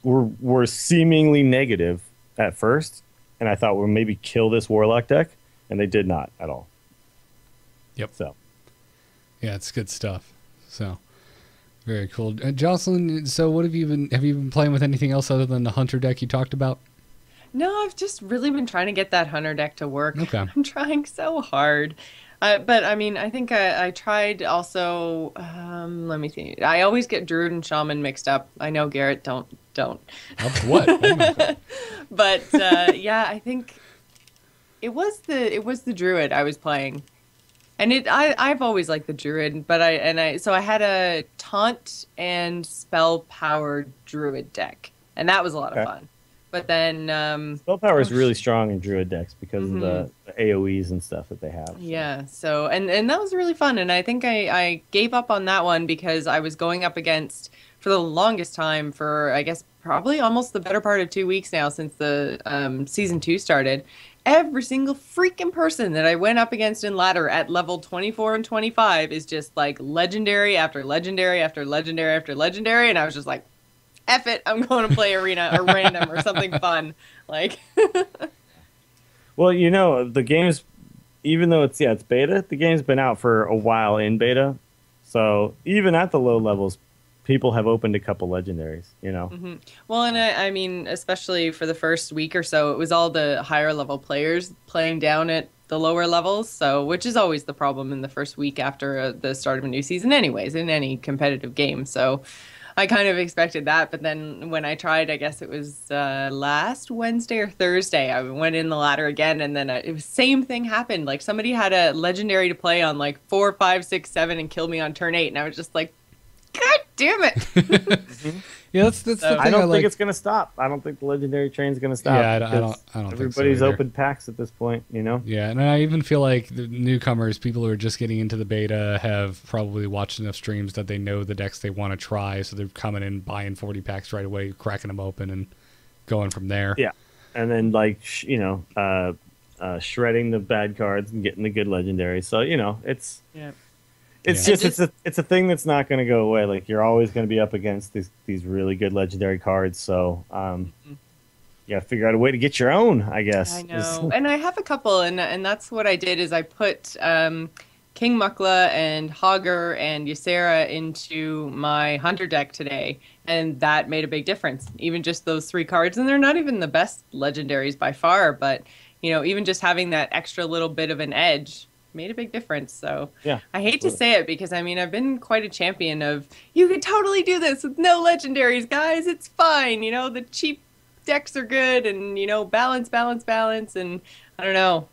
were seemingly negative at first, and I thought, we'll maybe kill this Warlock deck, and they did not at all. Yep. So yeah, it's good stuff. So very cool. Jocelyn, so what have you been playing with anything else other than the Hunter deck you talked about? No, I've just really been trying to get that Hunter deck to work. Okay. I'm trying so hard. But I mean, I think I tried also, let me think. I always get Druid and Shaman mixed up. I know, Garrett, don't. What? But yeah, I think it was the Druid I was playing. And I've always liked the Druid, but I had a taunt and spell powered Druid deck, and that was a lot of fun. But then spell power is really strong in Druid decks because of the AoEs and stuff that they have. So. Yeah, so and that was really fun, and I think I gave up on that one because I was going up against, for the longest time, for I guess probably almost the better part of 2 weeks now since the season 2 started. Every single freaking person that I went up against in ladder at level 24 and 25 is just like legendary after legendary after legendary after legendary. And I was just like, F it, I'm going to play arena or random or something fun. Like, well, the game's, even though it's beta, the game's been out for a while in beta. So even at the low levels, people have opened a couple legendaries, Mm-hmm. Well, and I mean, especially for the first week or so, it was all the higher level players playing down at the lower levels. So, which is always the problem in the first week after the start of a new season, anyways, in any competitive game. So, I kind of expected that, but then when I tried, I guess it was last Wednesday or Thursday, I went in the ladder again, and then it was same thing happened. Like somebody had a legendary to play on like 4, 5, 6, 7, and killed me on turn 8, and I was just like, God damn it! Yeah, that's the thing. I don't like. think it's gonna stop. I don't think the legendary train's gonna stop. Yeah, I don't think everybody's so either. open packs at this point, you know. Yeah, and I even feel like the newcomers, people who are just getting into the beta, have probably watched enough streams that they know the decks they want to try, so they're coming in, buying 40 packs right away, cracking them open, and going from there. Yeah, and then like shredding the bad cards and getting the good legendaries. So it's. Yeah. It's it's a thing that's not going to go away. Like you're always going to be up against these really good legendary cards. So you got to figure out a way to get your own, I guess. I know, and I have a couple, and that's what I did is I put King Mukla and Hogger and Ysera into my Hunter deck today, and that made a big difference. Even just those 3 cards, and they're not even the best legendaries by far, but even just having that extra little bit of an edge made a big difference. So yeah, I hate to say it because I've been quite a champion of you could totally do this with no legendaries, guys. It's fine. The cheap decks are good, and balance, and I don't know.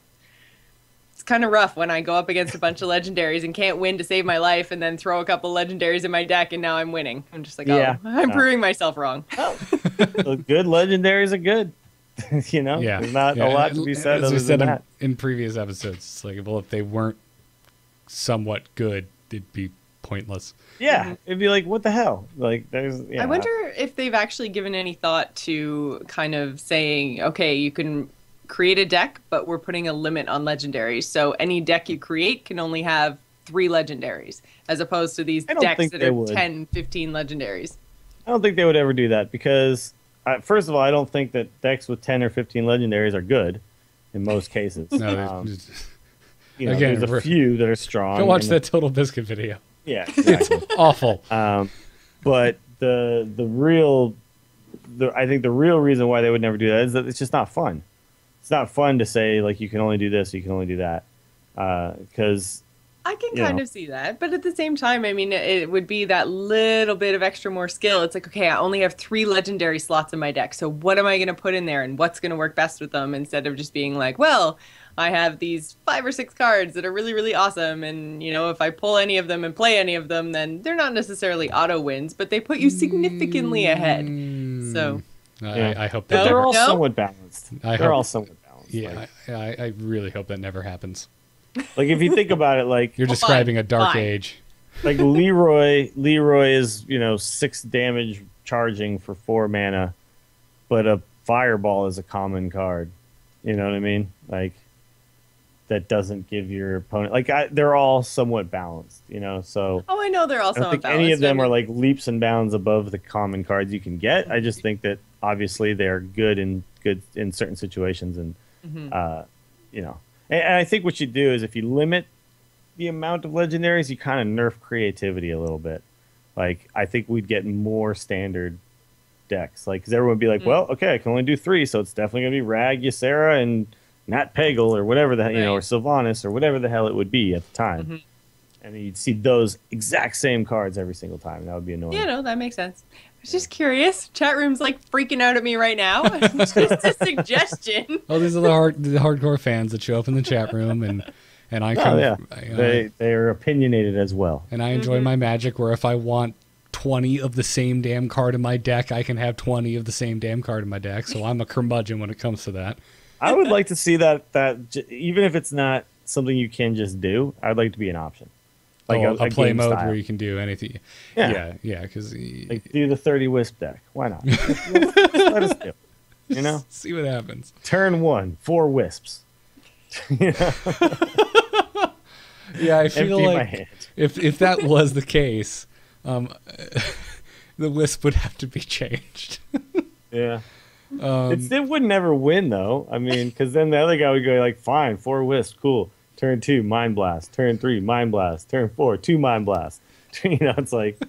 It's kind of rough when I go up against a bunch of legendaries and can't win to save my life, and then throw a couple legendaries in my deck, and now I'm winning. I'm just like, I'm proving myself wrong. Good legendaries are good. There's not a lot to be said. As we other said than that. in previous episodes, it's like, well, if they weren't somewhat good, it'd be pointless. Yeah, it'd be like, what the hell? Like, there's. Yeah. I wonder if they've actually given any thought to kind of saying, okay, you can create a deck, but we're putting a limit on legendaries. So any deck you create can only have 3 legendaries, as opposed to these decks that are 10, 15 legendaries. I don't think they would ever do that because. First of all, I don't think that decks with 10 or 15 legendaries are good in most cases. No, there's a few that are strong. Go watch that Total Biscuit video. Yeah, exactly. It's awful. But I think the real reason why they would never do that is that it's just not fun. It's not fun to say like you can only do this, you can only do that, because. I can kind of see that, but at the same time, it would be that little bit of extra more skill. It's like, okay, I only have 3 legendary slots in my deck, so what am I going to put in there, and what's going to work best with them, instead of just being like, well, I have these 5 or 6 cards that are really, really awesome, and, if I pull any of them and play any of them, then they're not necessarily auto wins, but they put you significantly ahead. So I hope that they're all somewhat balanced. They're all somewhat balanced. Yeah, I really hope that never happens. Like if you think about it, like you're describing a dark age. Like Leroy is 6 damage charging for 4 mana, but a fireball is a common card. You know what I mean? Like that doesn't give your opponent they're all somewhat balanced. So I know they're all somewhat balanced. Any of them are like leaps and bounds above the common cards you can get. I just think that obviously they are good in certain situations, and And I think what you do is if you limit the amount of legendaries, you kind of nerf creativity a little bit. Like, I think we'd get more standard decks. Like, because everyone would be like, well, okay, I can only do 3, so it's definitely going to be Rag, Ysera, and Nat Peggle, or whatever the hell, or Sylvanas, or whatever the hell it would be at the time. And then you'd see those exact same cards every single time. That would be annoying. Yeah, no, that makes sense. I was just curious. Chat room's like freaking out at me right now. It's just a suggestion. Oh, these are the hardcore fans that show up in the chat room, and I come. They are opinionated as well. And I enjoy my Magic, where if I want 20 of the same damn card in my deck, I can have 20 of the same damn card in my deck. So I'm a curmudgeon when it comes to that. I would like to see that even if it's not something you can just do, I'd like it to be an option. Like a play mode style. where you can do anything. Yeah, because like do the 30 wisp deck. Why not? Let us do it. See what happens. Turn 1, 4 wisps. Yeah, I feel like if that was the case, the wisp would have to be changed. Yeah. It would never win though. Because then the other guy would go like, fine, 4 wisps, cool. Turn 2, Mind Blast. Turn 3, Mind Blast. Turn 4, 2 Mind Blast. It's like...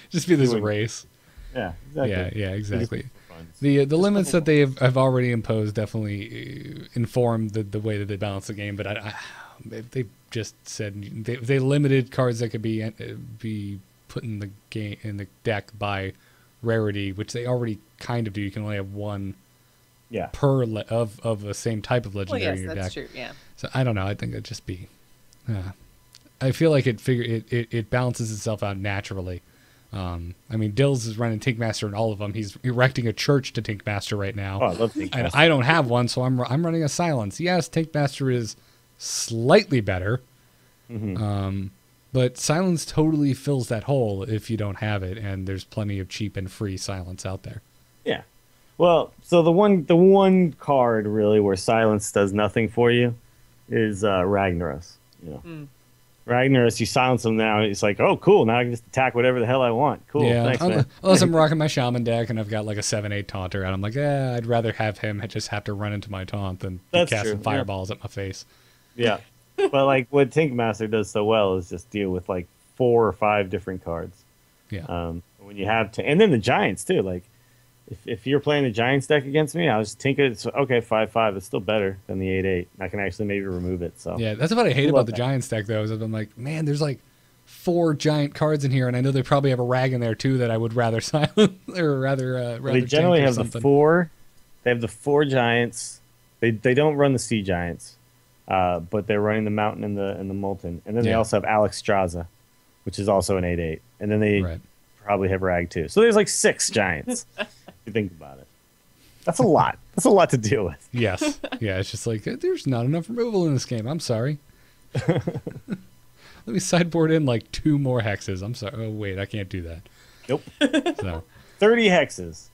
Just be this race. Yeah, exactly. Yeah, exactly. The limits that they have already imposed definitely inform the way that they balance the game. But they just said they limited cards that could be put in the game in the deck by rarity, which they already kind of do. You can only have one per of the same type of legendary in your deck. That's true. Yeah. So I don't know. I think it'd just be. I feel like it balances itself out naturally. I mean, Dills is running Tinkmaster in all of them. He's erecting a church to Tinkmaster right now. Oh, I love Tinkmaster. I don't have one, so I'm running a Silence. Yes, Tinkmaster is slightly better, but Silence totally fills that hole if you don't have it, and there's plenty of cheap and free Silence out there. Yeah. Well, so the one card really where Silence does nothing for you is Ragnaros. You know. Ragnaros, you silence him now. It's like, oh, cool. Now I can just attack whatever the hell I want. Cool. Yeah, Thanks, man. Unless I'm rocking my Shaman deck and I've got like a 7/8 taunter, and I'm like, I'd rather have him just have to run into my taunt than casting fireballs at my face. Yeah. But like what Tinkmaster does so well is just deal with like 4 or 5 different cards. Yeah. When you have and then the Giants too. Like if you're playing the Giants deck against me, I'll just Tink it. So, okay, 5/5. It's still better than the 8/8. I can actually maybe remove it. So yeah, that's what I hate about the Giants deck though. Is I'm like, man, there's like 4 giant cards in here, and I know they probably have a rag in there too that I would rather silence or rather. They generally have the 4. They have the 4 Giants. They don't run the Sea Giants, but they're running the Mountain and the Molten, and then they also have Alex Straza, which is also an 8/8, and then they probably have rag too. So there's like 6 Giants. If you think about it, that's a lot. That's a lot to deal with. Yes. Yeah. It's just like there's not enough removal in this game. I'm sorry. Let me sideboard in like 2 more hexes. I'm sorry. Oh wait, I can't do that. Nope. So 30 hexes.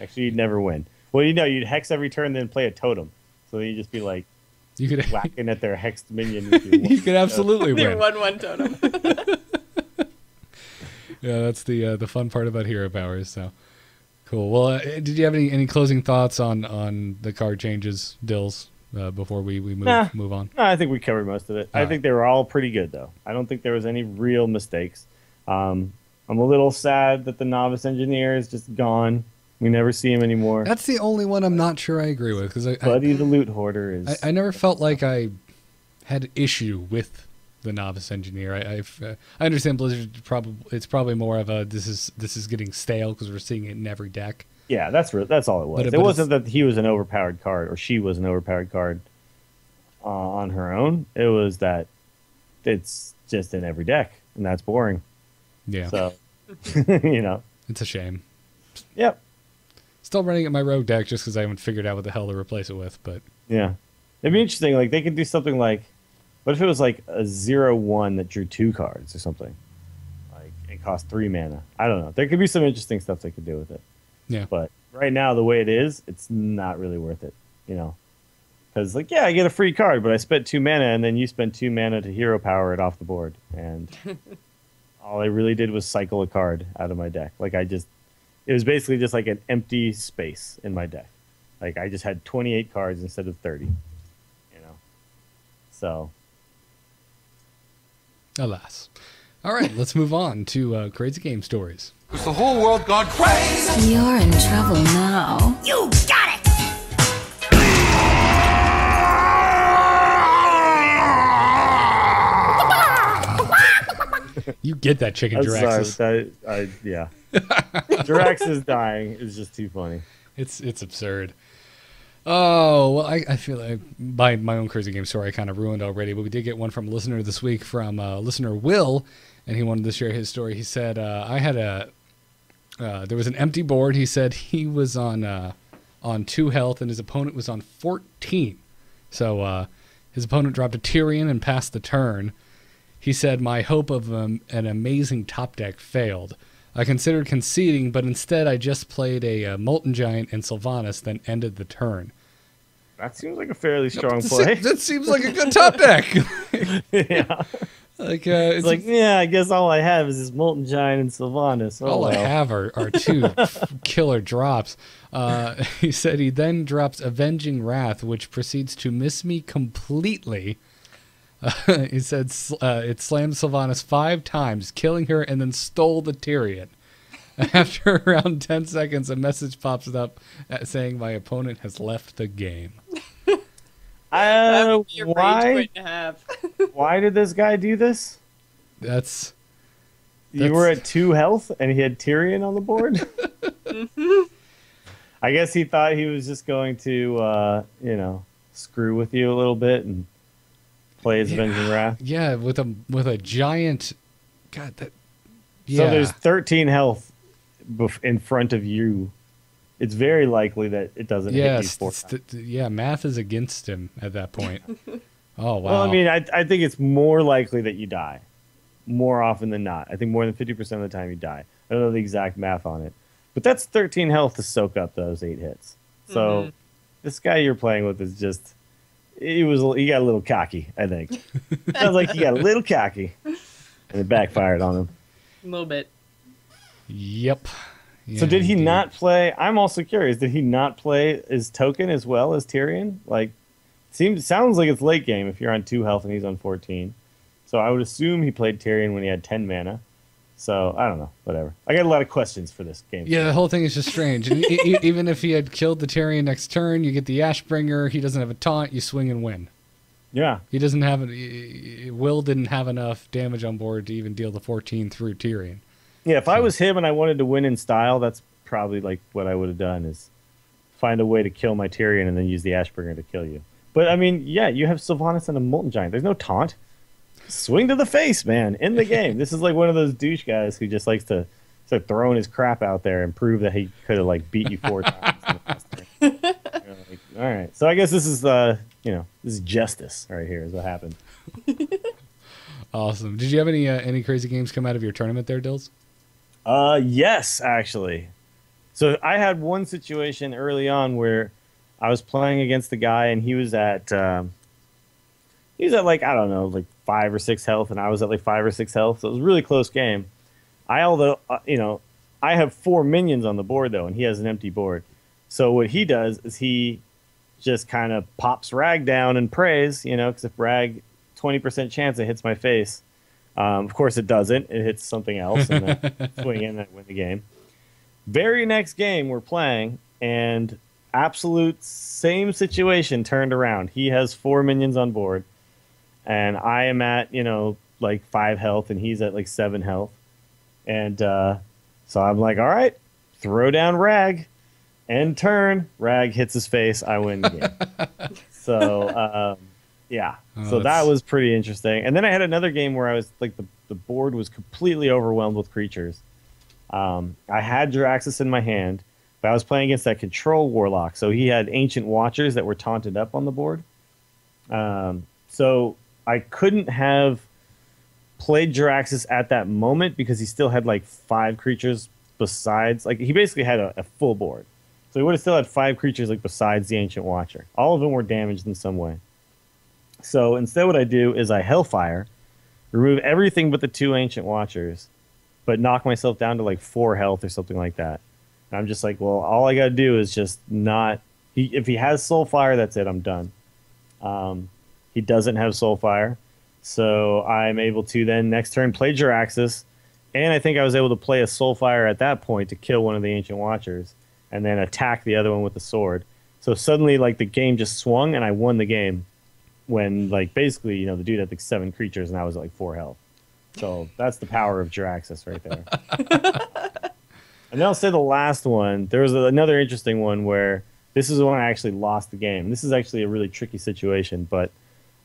Actually, you'd never win. Well, you'd hex every turn, then play a totem. So then you'd just be like, you could whacking at their hexed minion. You could absolutely win. 1/1 totem. Yeah, that's the fun part about hero powers. So cool. Well, did you have any closing thoughts on the card changes, Dills, before we move on? No, I think we covered most of it. I think they were all pretty good, though. I don't think there was any real mistakes. I'm a little sad that the novice engineer is just gone. We never see him anymore. That's the only one I'm not sure I agree with, because Buddy the loot hoarder is. I never felt like I had issue with the novice engineer. I understand Blizzard it's probably more of a this is getting stale because we're seeing it in every deck. Yeah, that's all it was. It wasn't that he was an overpowered card or she was an overpowered card on her own. It was that it's just in every deck, and that's boring. Yeah. So it's a shame. Yep. Still running at my rogue deck just because I haven't figured out what the hell to replace it with. But yeah, it'd be interesting. Like they could do something like. What if it was like a 0/1 that drew 2 cards or something? Like it cost 3 mana. I don't know. There could be some interesting stuff they could do with it. Yeah. But right now, the way it is, it's not really worth it. Because like, yeah, I get a free card, but I spent 2 mana, and then you spent 2 mana to hero power it off the board, and all I really did was cycle a card out of my deck. Like it was basically just like an empty space in my deck. Like I just had 28 cards instead of 30. So. Alas. All right, let's move on to crazy game stories. Is the whole world gone crazy? You're in trouble now. You got it! You get that chicken, Jiraxis. Yeah. Jiraxis dying is just too funny. It's absurd. Oh, well, I feel like by my own crazy game story I kind of ruined already, but we did get one from a listener this week from listener Will, and he wanted to share his story. He said, I had there was an empty board. He said he was on 2 health and his opponent was on 14. So his opponent dropped a Tyrion and passed the turn. He said, my hope of an amazing top deck failed. I considered conceding, but instead I just played a Molten Giant and Sylvanas, then ended the turn. That seems like a fairly strong play. That seems like a good top deck. Yeah. Like it's like, yeah, I guess all I have is this Molten Giant and Sylvanas. All I have are 2 killer drops. He said he then drops Avenging Wrath, which proceeds to miss me completely. He said it slammed Sylvanas 5 times, killing her, and then stole the Tyrion. After around 10 seconds, a message pops up saying my opponent has left the game. That would be a rage Why? quit to have. Why did this guy do this? That's You were at 2 health and he had Tyrion on the board? I guess he thought he was just going to, screw with you a little bit and play his Avenging Wrath. yeah, with a giant. God, that. Yeah. So there's 13 health in front of you. It's very likely that it doesn't hit you 4 times. Yeah, math is against him at that point. Oh wow. Well, I mean, I think it's more likely that you die. More often than not. I think more than 50% of the time you die. I don't know the exact math on it. But that's 13 health to soak up those 8 hits. So this guy you're playing with is just... He got a little cocky, I think. Sounds like he got a little cocky. And it backfired on him. A little bit. Yep. So Yeah, did he indeed. not play... I'm also curious. Did he not play his token as well as Tyrion? Like, sounds like it's late game if you're on 2 health and he's on 14. So I would assume he played Tyrion when he had 10 mana. So, I don't know. Whatever. I got a lot of questions for this game. Yeah, the whole thing is just strange. And even if he had killed the Tyrion next turn, you get the Ashbringer. He doesn't have a taunt. You swing and win. Yeah. He doesn't have... Will didn't have enough damage on board to even deal the 14 through Tyrion. Yeah, if I was him and I wanted to win in style, that's probably like what I would have done is find a way to kill my Tyrion and then use the Ashbringer to kill you. But, I mean, yeah, you have Sylvanas and a Molten Giant. There's no taunt. Swing to the face, man, in the game. This is like one of those douche guys who just likes to start throwing his crap out there and prove that he could have like beat you 4 times. In the last turn. Like, all right, so I guess this is this is justice right here is what happened. Awesome. Did you have any crazy games come out of your tournament there, Dills? Yes, actually. So I had one situation early on where I was playing against the guy and he was at like, I don't know, like 5 or 6 health, and I was at like 5 or 6 health. So it was a really close game. I have 4 minions on the board though, and he has an empty board. So what he does is he just kind of pops Rag down and prays, because if Rag 20% chance it hits my face. Of course it doesn't. It hits something else, and then swing in and I win the game. Very next game we're playing, and absolute same situation turned around. He has 4 minions on board. And I am at, like 5 health, and he's at like 7 health. And so I'm like, all right, throw down Rag. End turn. Rag hits his face. I win the game. So, yeah. So that was pretty interesting. And then I had another game where I was like, the board was completely overwhelmed with creatures. I had Jiraxis in my hand, but I was playing against that control Warlock. So he had Ancient Watchers that were taunted up on the board. So I couldn't have played Jiraxis at that moment because he still had like 5 creatures besides. Like, he basically had a full board. So he would have still had 5 creatures like besides the Ancient Watcher. All of them were damaged in some way. So instead what I do is I Hellfire, remove everything but the 2 Ancient Watchers, but knock myself down to like 4 health or something like that. And I'm just like, well, all I got to do is just not... if he has Soulfire, that's it. I'm done. He doesn't have Soulfire, so I'm able to then next turn play Jiraxis, and I think I was able to play a Soulfire at that point to kill one of the Ancient Watchers, and then attack the other one with the sword. So suddenly, like, the game just swung, and I won the game when, like, basically, the dude had like 7 creatures, and I was at like 4 health. So that's the power of Jiraxis right there. And then I'll say the last one. There was another interesting one where this is when I actually lost the game. This is actually a really tricky situation, but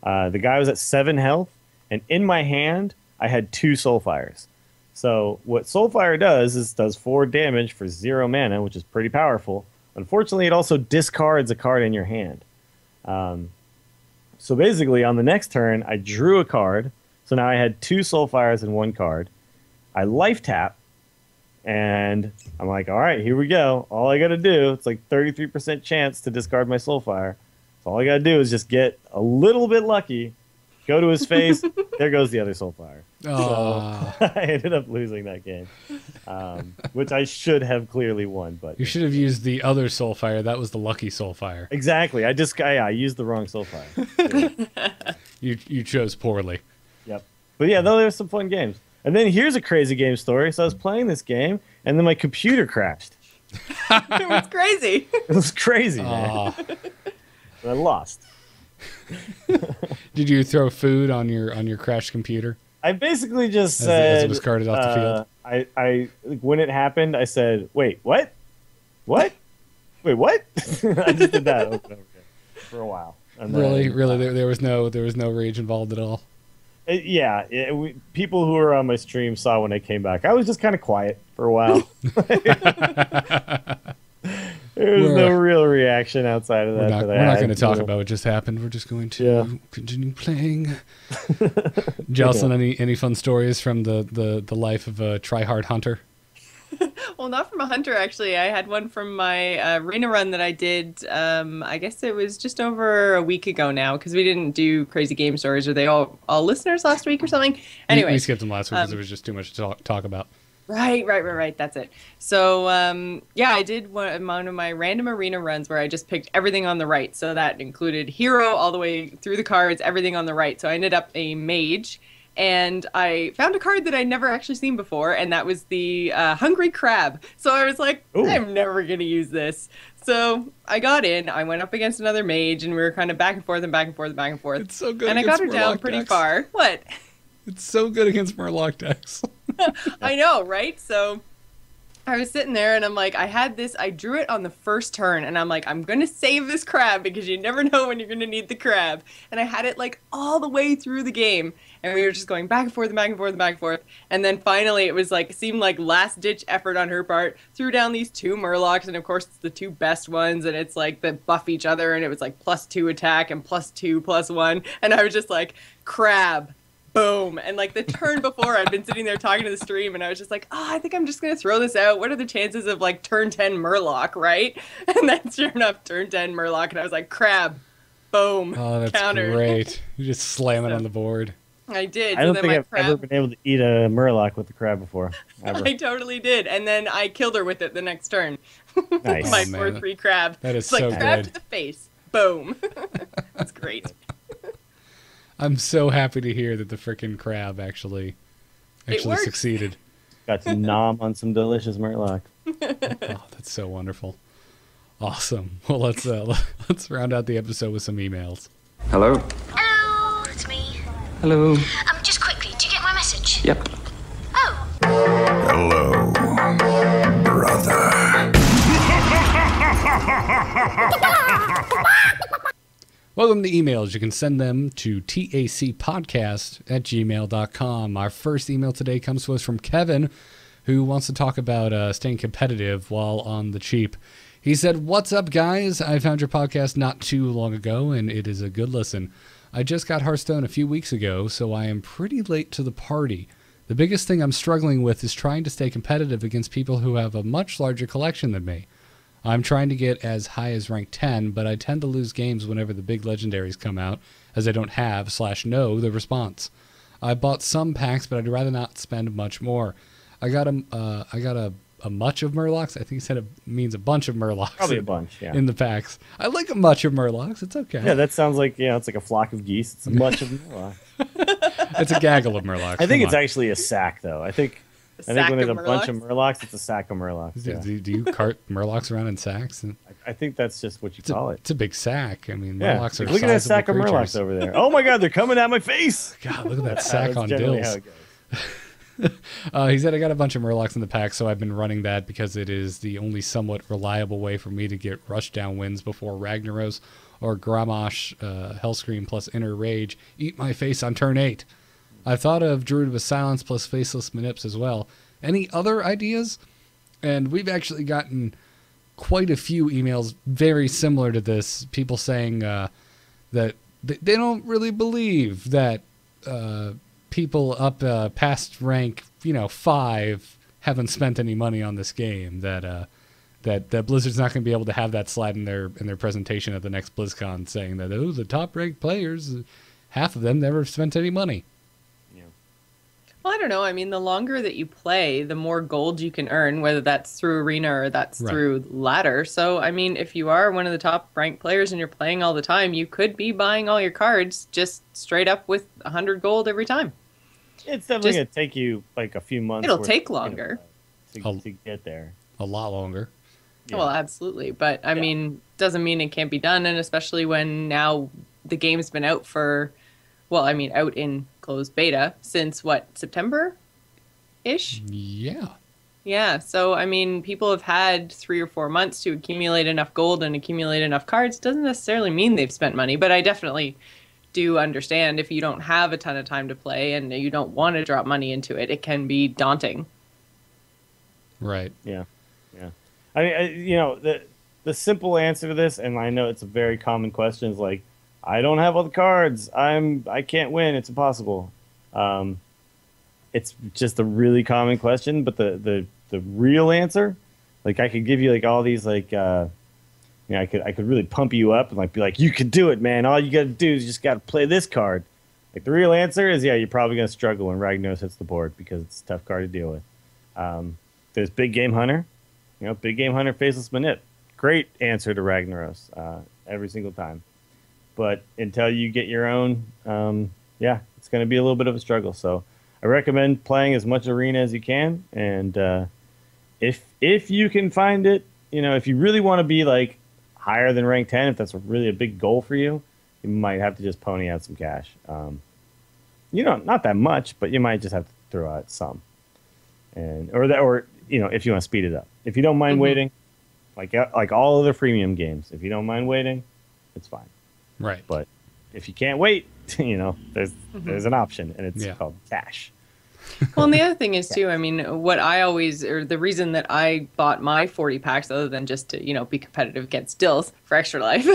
the guy was at 7 health, and in my hand, I had 2 Soulfires. So what Soulfire does is does 4 damage for 0 mana, which is pretty powerful. Unfortunately, it also discards a card in your hand. So basically, on the next turn, I drew a card. So now I had 2 Soulfires and 1 card. I life tap, and I'm like, all right, here we go. All I got to do, it's like 33% chance to discard my Soulfire. So all I got to do is just get a little bit lucky, go to his face, there goes the other Soulfire. So I ended up losing that game, which I should have clearly won. But You should have used the other Soulfire. That was the lucky Soulfire. Exactly. I used the wrong Soulfire. You chose poorly. Yep. But yeah, though, there's some fun games. And then here's a crazy game story. So I was playing this game, and then my computer crashed. It was crazy. It was crazy, man. I lost. Did you throw food on your crashed computer? I basically just As said, it was carted off the field? I when it happened, I said, "Wait, what? What? Wait, what?" I just did that over and over again for a while. And then, Really, there was no rage involved at all. People who were on my stream saw when I came back. I was just kind of quiet for a while. There was no real reaction outside of that. We're not going to talk about what just happened. We're just going to continue playing. Jocelyn, any fun stories from the life of a try-hard hunter? Well, not from a hunter, actually. I had one from my arena run that I did, I guess it was just over a week ago now, because we didn't do crazy game stories. Are they all listeners last week or something? Anyway. We skipped them last week because it was just too much to talk about. Right. That's it. So, I did one of my random arena runs where I just picked everything on the right. So that included hero all the way through the cards, everything on the right. So I ended up a mage. And I found a card that I'd never actually seen before, and that was the Hungry Crab. So I was like, ooh, I'm never going to use this. So I got in, I went up against another mage, and we were kind of back and forth. It's so good. And I got her down pretty far. What? It's so good against Murloc decks. I know, right? So I was sitting there and I'm like, I drew it on the first turn and I'm like, I'm going to save this crab because you never know when you're going to need the crab. And I had it like all the way through the game and we were just going back and forth. And then finally it was like, it seemed like last ditch effort on her part, threw down these 2 Murlocs and of course it's the 2 best ones and it's like that buff each other and it was like +2 attack and +2/+1. And I was just like, crab. Boom. And like the turn before I'd been sitting there talking to the stream and I was just like, I think I'm just going to throw this out. What are the chances of like turn 10 Murloc, right? And then sure enough, turn 10 Murloc and I was like, crab. Boom. Oh, that's countered. Great. You just slam it on the board. I did. I don't think I've ever been able to eat a Murloc with the crab before. Ever. I totally did. And then I killed her with it the next turn. Nice. My 4/3 crab. That is it's so like crab good. to the face. Boom. That's great. I'm so happy to hear that the frickin' crab actually succeeded. Got to nom on some delicious Murloc. Oh, that's so wonderful. Awesome. Well, let's round out the episode with some emails. Hello? Hello, it's me. Hello. Just quickly, do you get my message? Yep. Oh. Hello, brother. Welcome to emails. You can send them to tacpodcast@gmail.com. Our first email today comes to us from Kevin, who wants to talk about staying competitive while on the cheap. He said, "What's up, guys? I found your podcast not too long ago, and it is a good listen. I just got Hearthstone a few weeks ago, so I am pretty late to the party. The biggest thing I'm struggling with is trying to stay competitive against people who have a much larger collection than me. I'm trying to get as high as rank 10, but I tend to lose games whenever the big legendaries come out, as I don't have/know the response. I bought some packs, but I'd rather not spend much more. I got a much of Murlocs. I think he said it means a bunch of Murlocs. Probably a bunch, yeah. In the packs. I like a much of Murlocs. It's okay. Yeah, that sounds like, it's like a flock of geese. It's a much of Murloc. It's a gaggle of Murlocs. I think it's actually a sack, though. I think when there's a bunch of Murlocs? Murlocs, it's a sack of Murlocs. Yeah. Do you cart Murlocs around in sacks? I think that's just what you call it. It's a big sack. I mean, Yeah. Murlocs are Look at that sizable sack of creatures. Murlocs over there. Oh my god, they're coming at my face! God, look at that sack on generally Dills. how it goes. He said, I got a bunch of Murlocs in the pack, so I've been running that because it is the only somewhat reliable way for me to get rushdown wins before Ragnaros or Gramash, Hellscream plus Inner Rage eat my face on turn 8. I thought of Druid with Silence plus Faceless Manips as well. Any other ideas? And we've actually gotten quite a few emails very similar to this. People saying that they don't really believe that people up past rank 5 haven't spent any money on this game. That Blizzard's not going to be able to have that slide in their presentation at the next BlizzCon, saying that the top ranked players, half of them never spent any money. Well, I don't know. I mean, the longer that you play, the more gold you can earn, whether that's through Arena or that's through Ladder. So, I mean, if you are one of the top ranked players and you're playing all the time, you could be buying all your cards just straight up with 100 gold every time. It's definitely Just- going to take you like a few months. It'll worth take of longer. to get there. A lot longer. Yeah. Well, absolutely. But I mean, doesn't mean it can't be done. And especially when now the game's been out for, well, I mean, out in closed beta since what, September-ish? Yeah. Yeah. So, I mean, people have had 3 or 4 months to accumulate enough gold and accumulate enough cards. Doesn't necessarily mean they've spent money, but I definitely do understand if you don't have a ton of time to play and you don't want to drop money into it, it can be daunting. Right. Yeah. I mean, the simple answer to this, and I know it's a very common question, is like, I don't have all the cards. I can't win. It's impossible. It's just a really common question, but the real answer, like I could give you like all these like, I could really pump you up and like be like, you can do it, man. All you got to do is just got to play this card. Like the real answer is, you're probably gonna struggle when Ragnaros hits the board because it's a tough card to deal with. There's Big Game Hunter. Big Game Hunter, Faceless Manip. Great answer to Ragnaros every single time. But until you get your own, it's going to be a little bit of a struggle. So I recommend playing as much Arena as you can. And if you can find it, if you really want to be like higher than rank 10, if that's really a big goal for you, you might have to just pony out some cash. Not that much, but you might just have to throw out some. Or if you want to speed it up. If you don't mind waiting, like all other freemium games, if you don't mind waiting, it's fine. Right. But if you can't wait, there's an option, and it's called cash. Well, and the other thing is too, I mean, the reason that I bought my 40 packs, other than just to, be competitive against Dills for Extra Life,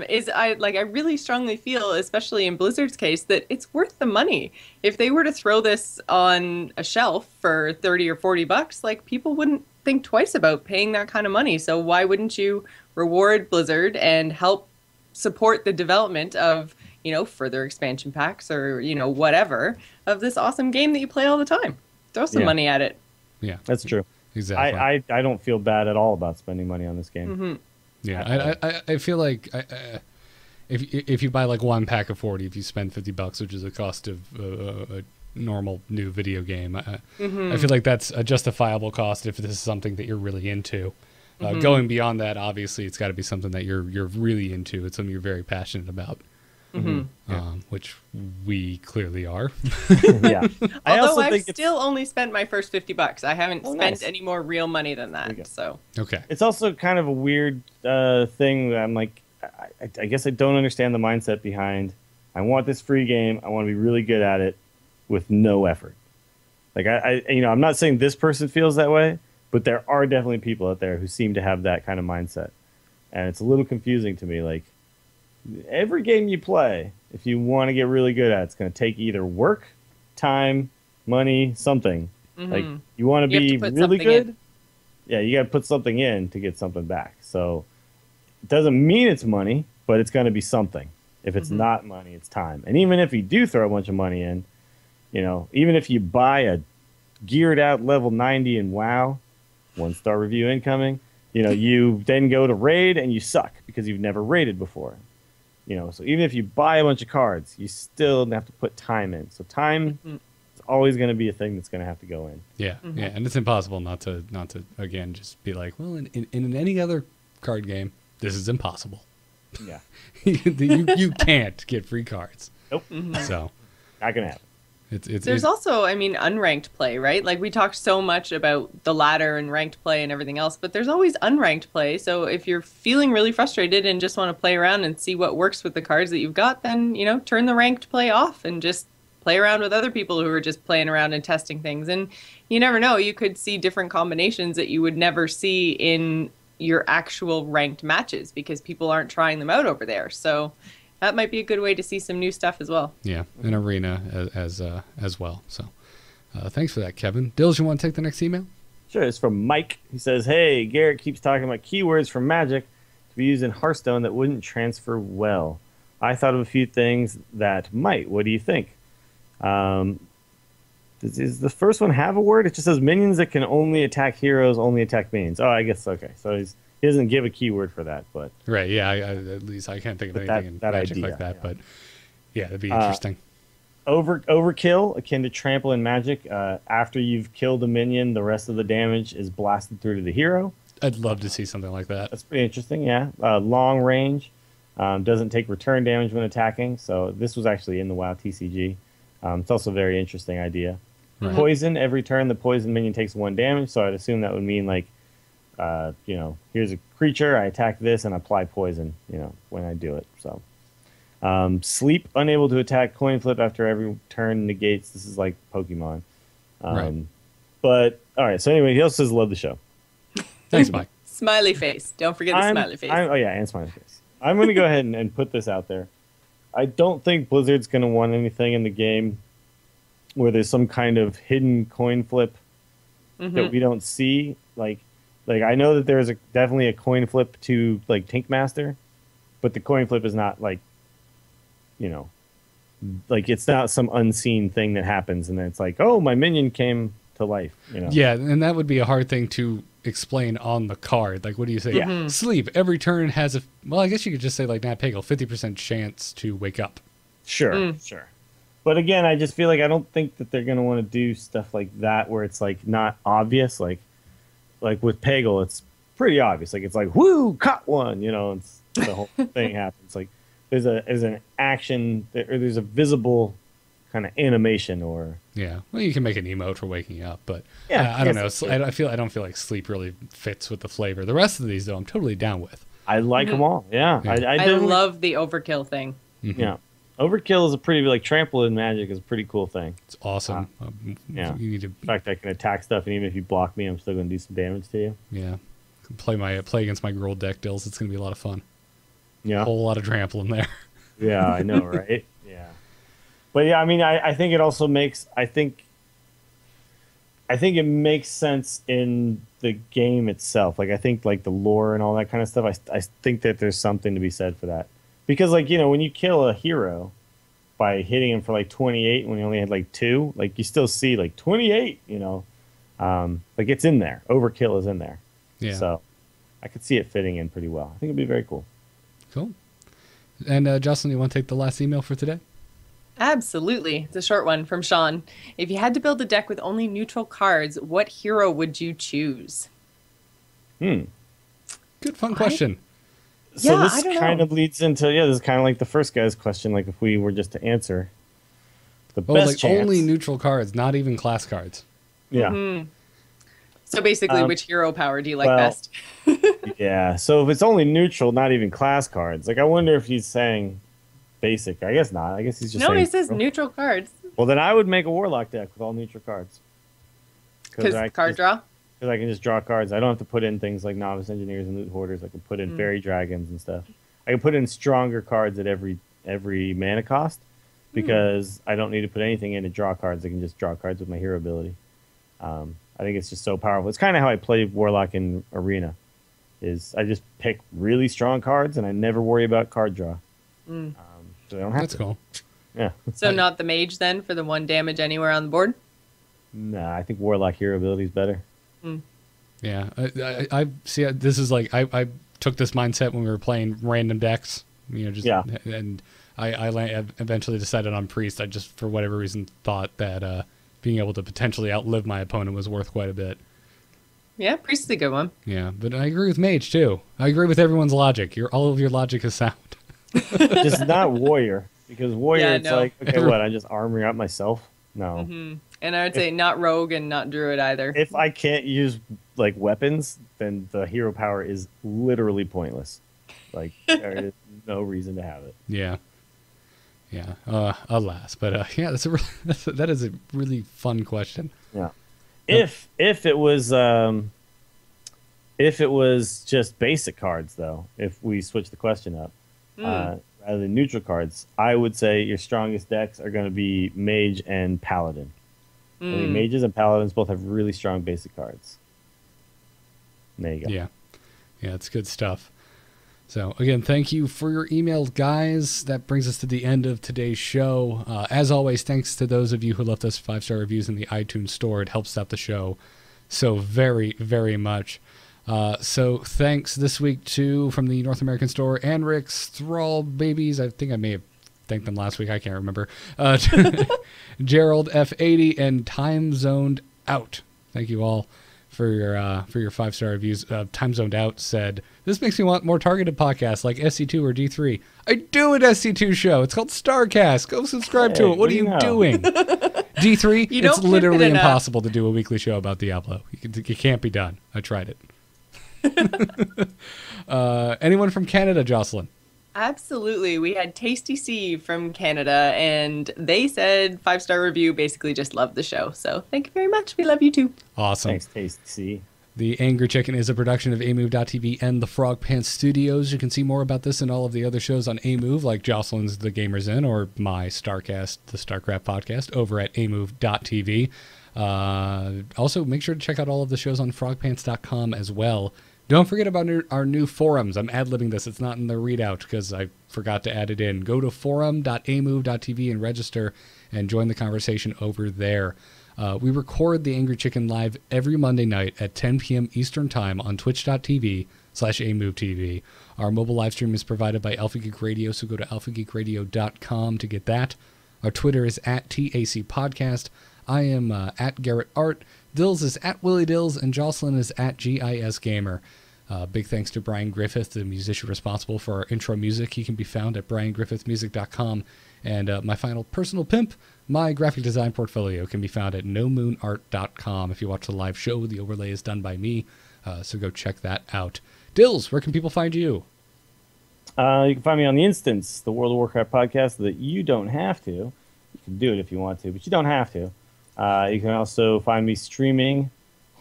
is I really strongly feel, especially in Blizzard's case, that it's worth the money. If they were to throw this on a shelf for 30 or 40 bucks, like people wouldn't think twice about paying that kind of money. So why wouldn't you reward Blizzard and help support the development of further expansion packs or, whatever of this awesome game that you play all the time. Throw some money at it. Yeah. That's true. Exactly. I don't feel bad at all about spending money on this game. Mm-hmm. Yeah. I feel like if you buy like one pack of 40, if you spend $50, which is the cost of a normal new video game, I feel like that's a justifiable cost if this is something that you're really into. Going beyond that, obviously, it's got to be something that you're really into. It's something you're very passionate about. Which we clearly are. Yeah. Although I've still only spent my first $50. I haven't spent any more real money than that. So okay. It's also kind of a weird thing. That I'm like, I guess I don't understand the mindset behind. I want this free game. I want to be really good at it with no effort. Like I'm not saying this person feels that way, but there are definitely people out there who seem to have that kind of mindset, and it's a little confusing to me. Like, every game you play, if you want to get really good at it, it's going to take either work, time, money, something. Like, you want to be really good? Yeah, you got to put something in to get something back. So it doesn't mean it's money, but it's going to be something. If it's not money, it's time. And even if you do throw a bunch of money in, even if you buy a geared out level 90 in WoW, 1-star review incoming, you then go to raid and you suck because you've never raided before. So even if you buy a bunch of cards, you still have to put time in. So time is always going to be a thing that's going to have to go in. Yeah, yeah, and it's impossible not to again just be like, well, in any other card game, this is impossible. Yeah, you can't get free cards. Nope. So not going to happen. There's also, unranked play, right? Like, we talked so much about the ladder and ranked play and everything else, but there's always unranked play. So if you're feeling really frustrated and just want to play around and see what works with the cards that you've got, then, turn the ranked play off and just play around with other people who are just playing around and testing things. And you never know, you could see different combinations that you would never see in your actual ranked matches because people aren't trying them out over there. So that might be a good way to see some new stuff as well. Yeah, an arena as well. So thanks for that, Kevin. Dills, you want to take the next email? Sure, it's from Mike. He says, hey, Garrett keeps talking about keywords from Magic to be used in Hearthstone that wouldn't transfer well. I thought of a few things that might. What do you think? Does the first one have a word? It just says minions that can only attack heroes, only attack minions. Oh, I guess, okay. So he doesn't give a keyword for that, but right, yeah. At least I can't think of anything in that Magic idea, like that, yeah. but yeah, that'd be interesting. Overkill, akin to trample in Magic. After you've killed a minion, the rest of the damage is blasted through to the hero. I'd love to see something like that. That's pretty interesting, yeah. Long range, doesn't take return damage when attacking. So this was actually in the WoW TCG. It's also a very interesting idea. Right. Poison, every turn the poison minion takes 1 damage. So I'd assume that would mean like, here's a creature, I attack this and apply poison, when I do it. So sleep, unable to attack, coin flip after every turn negates. This is like Pokemon. Right. But all right. So anyway, he also says love the show. Thanks, Mike. Smiley face. Don't forget the smiley face. Oh yeah, and smiley face. I'm going to go ahead and put this out there. I don't think Blizzard's going to want anything in the game where there's some kind of hidden coin flip that we don't see. Like I know that there's definitely a coin flip to like Tinkmaster, but the coin flip is not like, like it's not some unseen thing that happens and then it's like, oh, my minion came to life. Yeah, and that would be a hard thing to explain on the card. Like, what do you say? Yeah. Sleep. Every turn has a. Well, I guess you could just say like Nat Pagel, 50% chance to wake up. Sure. But again, I just feel like I don't think that they're going to want to do stuff like that where it's like not obvious. Like with Pagel, it's pretty obvious. Like it's like, whoo, caught one. It's the whole thing happens. Like there's an action or there's a visible kind of animation or. Yeah, well, you can make an emote for waking up, but Yeah, I don't know. yes, that's I don't feel like sleep really fits with the flavor. The rest of these, though, I'm totally down with. I like them all. Yeah, Yeah. I I do. love the overkill thing. Yeah, overkill is a pretty like trample in Magic is a pretty cool thing. It's awesome. Yeah. You need to, In fact, I can attack stuff, and even if you block me, I'm still going to do some damage to you. yeah, play against my girl deck deals. It's going to be a lot of fun. Yeah, A whole lot of trample in there. yeah, I know, right? Yeah, but yeah, I mean, I think it also makes I think it makes sense in the game itself. Like I think like the lore and all that kind of stuff. I think that there's something to be said for that because like when you kill a hero by hitting him for like 28 when he only had like 2, like you still see like 28. Like it's in there. Overkill is in there. Yeah. So I could see it fitting in pretty well. I think it'd be very cool. Cool. And Jocelyn, you want to take the last email for today? Absolutely. It's a short one from Sean. If you had to build a deck with only neutral cards, what hero would you choose? Good fun question. So Yeah, this I don't kind know. of leads into this is kind of like the first guy's question. Like if we were just to answer the Oh, best like chance, only neutral cards, not even class cards. yeah, So basically, which hero power do you like well, best? yeah. So if it's only neutral, not even class cards. Like I wonder if he's saying basic. I guess not. I guess he's just No, saying he says neutral. neutral cards. Well, then I would make a Warlock deck with all neutral cards. Because card draw? Because I can just draw cards. I don't have to put in things like Novice Engineers and Loot Hoarders. I can put in Fairy Dragons and stuff. I can put in stronger cards at every mana cost because I don't need to put anything in to draw cards. I can just draw cards with my hero ability. I think it's just so powerful. It's kind of how I play Warlock in Arena. Is I just pick really strong cards and I never worry about card draw. So I don't have That's to. cool. Yeah. So not the mage then for the 1 damage anywhere on the board? Nah, I think Warlock hero ability is better. Yeah, I see. This is like I took this mindset when we were playing random decks. And I eventually decided on priest. I just for whatever reason thought that being able to potentially outlive my opponent was worth quite a bit. Yeah, priest is a good one. Yeah, but I agree with mage too. I agree with everyone's logic. All of your logic is sound. Just not warrior because warrior Yeah, it's no. like okay, what? I just armor up myself? No. And I would say not rogue and not druid either. If I can't use like weapons, then the hero power is literally pointless. Like there is no reason to have it. Yeah. Alas, but yeah, that is a really fun question. Yeah. If it was just basic cards though, if we switch the question up, rather than neutral cards, I would say your strongest decks are going to be Mage and Paladin. I mean, Mages and Paladins both have really strong basic cards. There you go. Yeah, it's good stuff. So again, thank you for your emails, guys. That brings us to the end of today's show. As always, thanks to those of you who left us 5-star reviews in the iTunes store. It helps out the show so very, very much. So thanks this week to from the North American store, Anrix, Thrall Babies. I think I may have thanked them last week. I can't remember. Gerald F80 and Time Zoned Out. Thank you all for your 5-star reviews. Time Zoned Out said, "This makes me want more targeted podcasts like SC2 or D3. I do an SC2 show. It's called Starcast. Go subscribe to it. What are you doing?" D3, it's literally impossible to do a weekly show about Diablo. It can't be done. I tried it. Anyone from Canada, Jocelyn? Absolutely. We had Tasty C from Canada, and they said 5-star review, basically just loved the show. So thank you very much. We love you too. Awesome. Thanks, Tasty C. The Angry Chicken is a production of amove.tv and the Frog Pants Studios. You can see more about this and all of the other shows on amove, like Jocelyn's The Gamers In, or my Starcast, the StarCraft podcast, over at amove.tv. Also, make sure to check out all of the shows on frogpants.com as well. Don't forget about our new forums. I'm ad-libbing this. It's not in the readout because I forgot to add it in. Go to forum.amove.tv and register and join the conversation over there. We record The Angry Chicken live every Monday night at 10 p.m. Eastern Time on twitch.tv/amovetv. Our mobile live stream is provided by Alpha Geek Radio, so go to alphageekradio.com to get that. Our Twitter is @TAC Podcast. I am at Garrett Art. Dills is at Willie Dills, and Jocelyn is at GIS Gamer. Big thanks to Brian Griffith, the musician responsible for our intro music. He can be found at briangriffithmusic.com. And my final personal pimp, my graphic design portfolio, can be found at nomoonart.com. If you watch the live show, the overlay is done by me, so go check that out. Dills, where can people find you? You can find me on The Instance, the World of Warcraft podcast that you don't have to. You can do it if you want to, but you don't have to. You can also find me streaming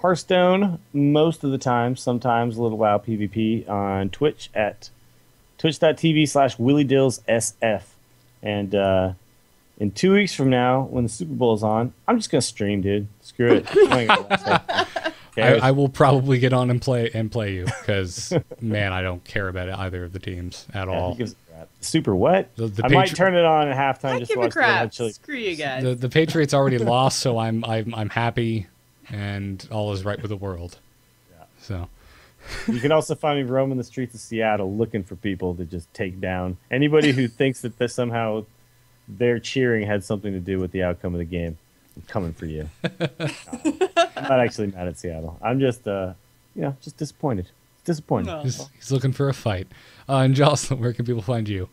Hearthstone most of the time, sometimes a little WoW PvP on Twitch at twitch.tv/WillieDillsSF. And in 2 weeks from now, when the Super Bowl is on, I'm just going to stream, dude. Screw it. I will probably get on and play you because, man, I don't care about either of the teams at all. Super what? I might turn it on at halftime. I just give watch a crap. Chili. Screw you guys. The Patriots already lost, so I'm happy, and all is right with the world. Yeah. So you can also find me roaming the streets of Seattle looking for people to just take down. Anybody who thinks that somehow their cheering had something to do with the outcome of the game, I'm coming for you. I'm not actually mad at Seattle. I'm just, just disappointed. No. He's looking for a fight. And Jocelyn, where can people find you?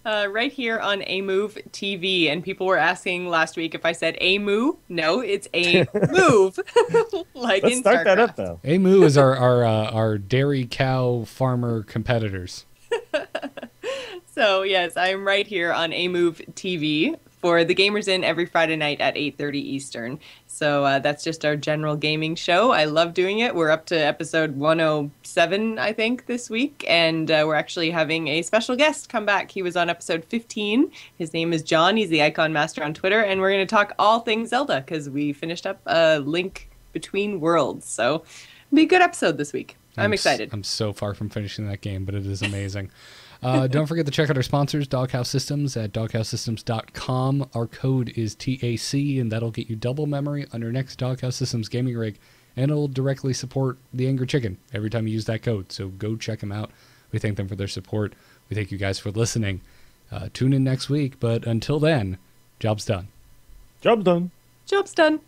Right here on AMove TV, and people were asking last week if I said AMoo. No, it's AMove. Like Let's in start that StarCraft. up though. AMoo is our dairy cow farmer competitors. So yes, I'm right here on AMove TV for The Gamers In every Friday night at 8:30 Eastern. So that's just our general gaming show. I love doing it. We're up to episode 107, I think, this week. And we're actually having a special guest come back. He was on episode 15. His name is John. He's the Icon Master on Twitter. And we're going to talk all things Zelda because we finished up a Link Between Worlds. So it'll be a good episode this week. I'm excited. I'm so far from finishing that game, but it is amazing. Don't forget to check out our sponsors, Doghouse Systems, at doghousesystems.com. Our code is TAC, and that'll get you double memory on your next Doghouse Systems gaming rig, and it'll directly support the Angry Chicken every time you use that code. So go check them out. We thank them for their support. We thank you guys for listening. Tune in next week, but until then, job's done. Job's done. Job's done.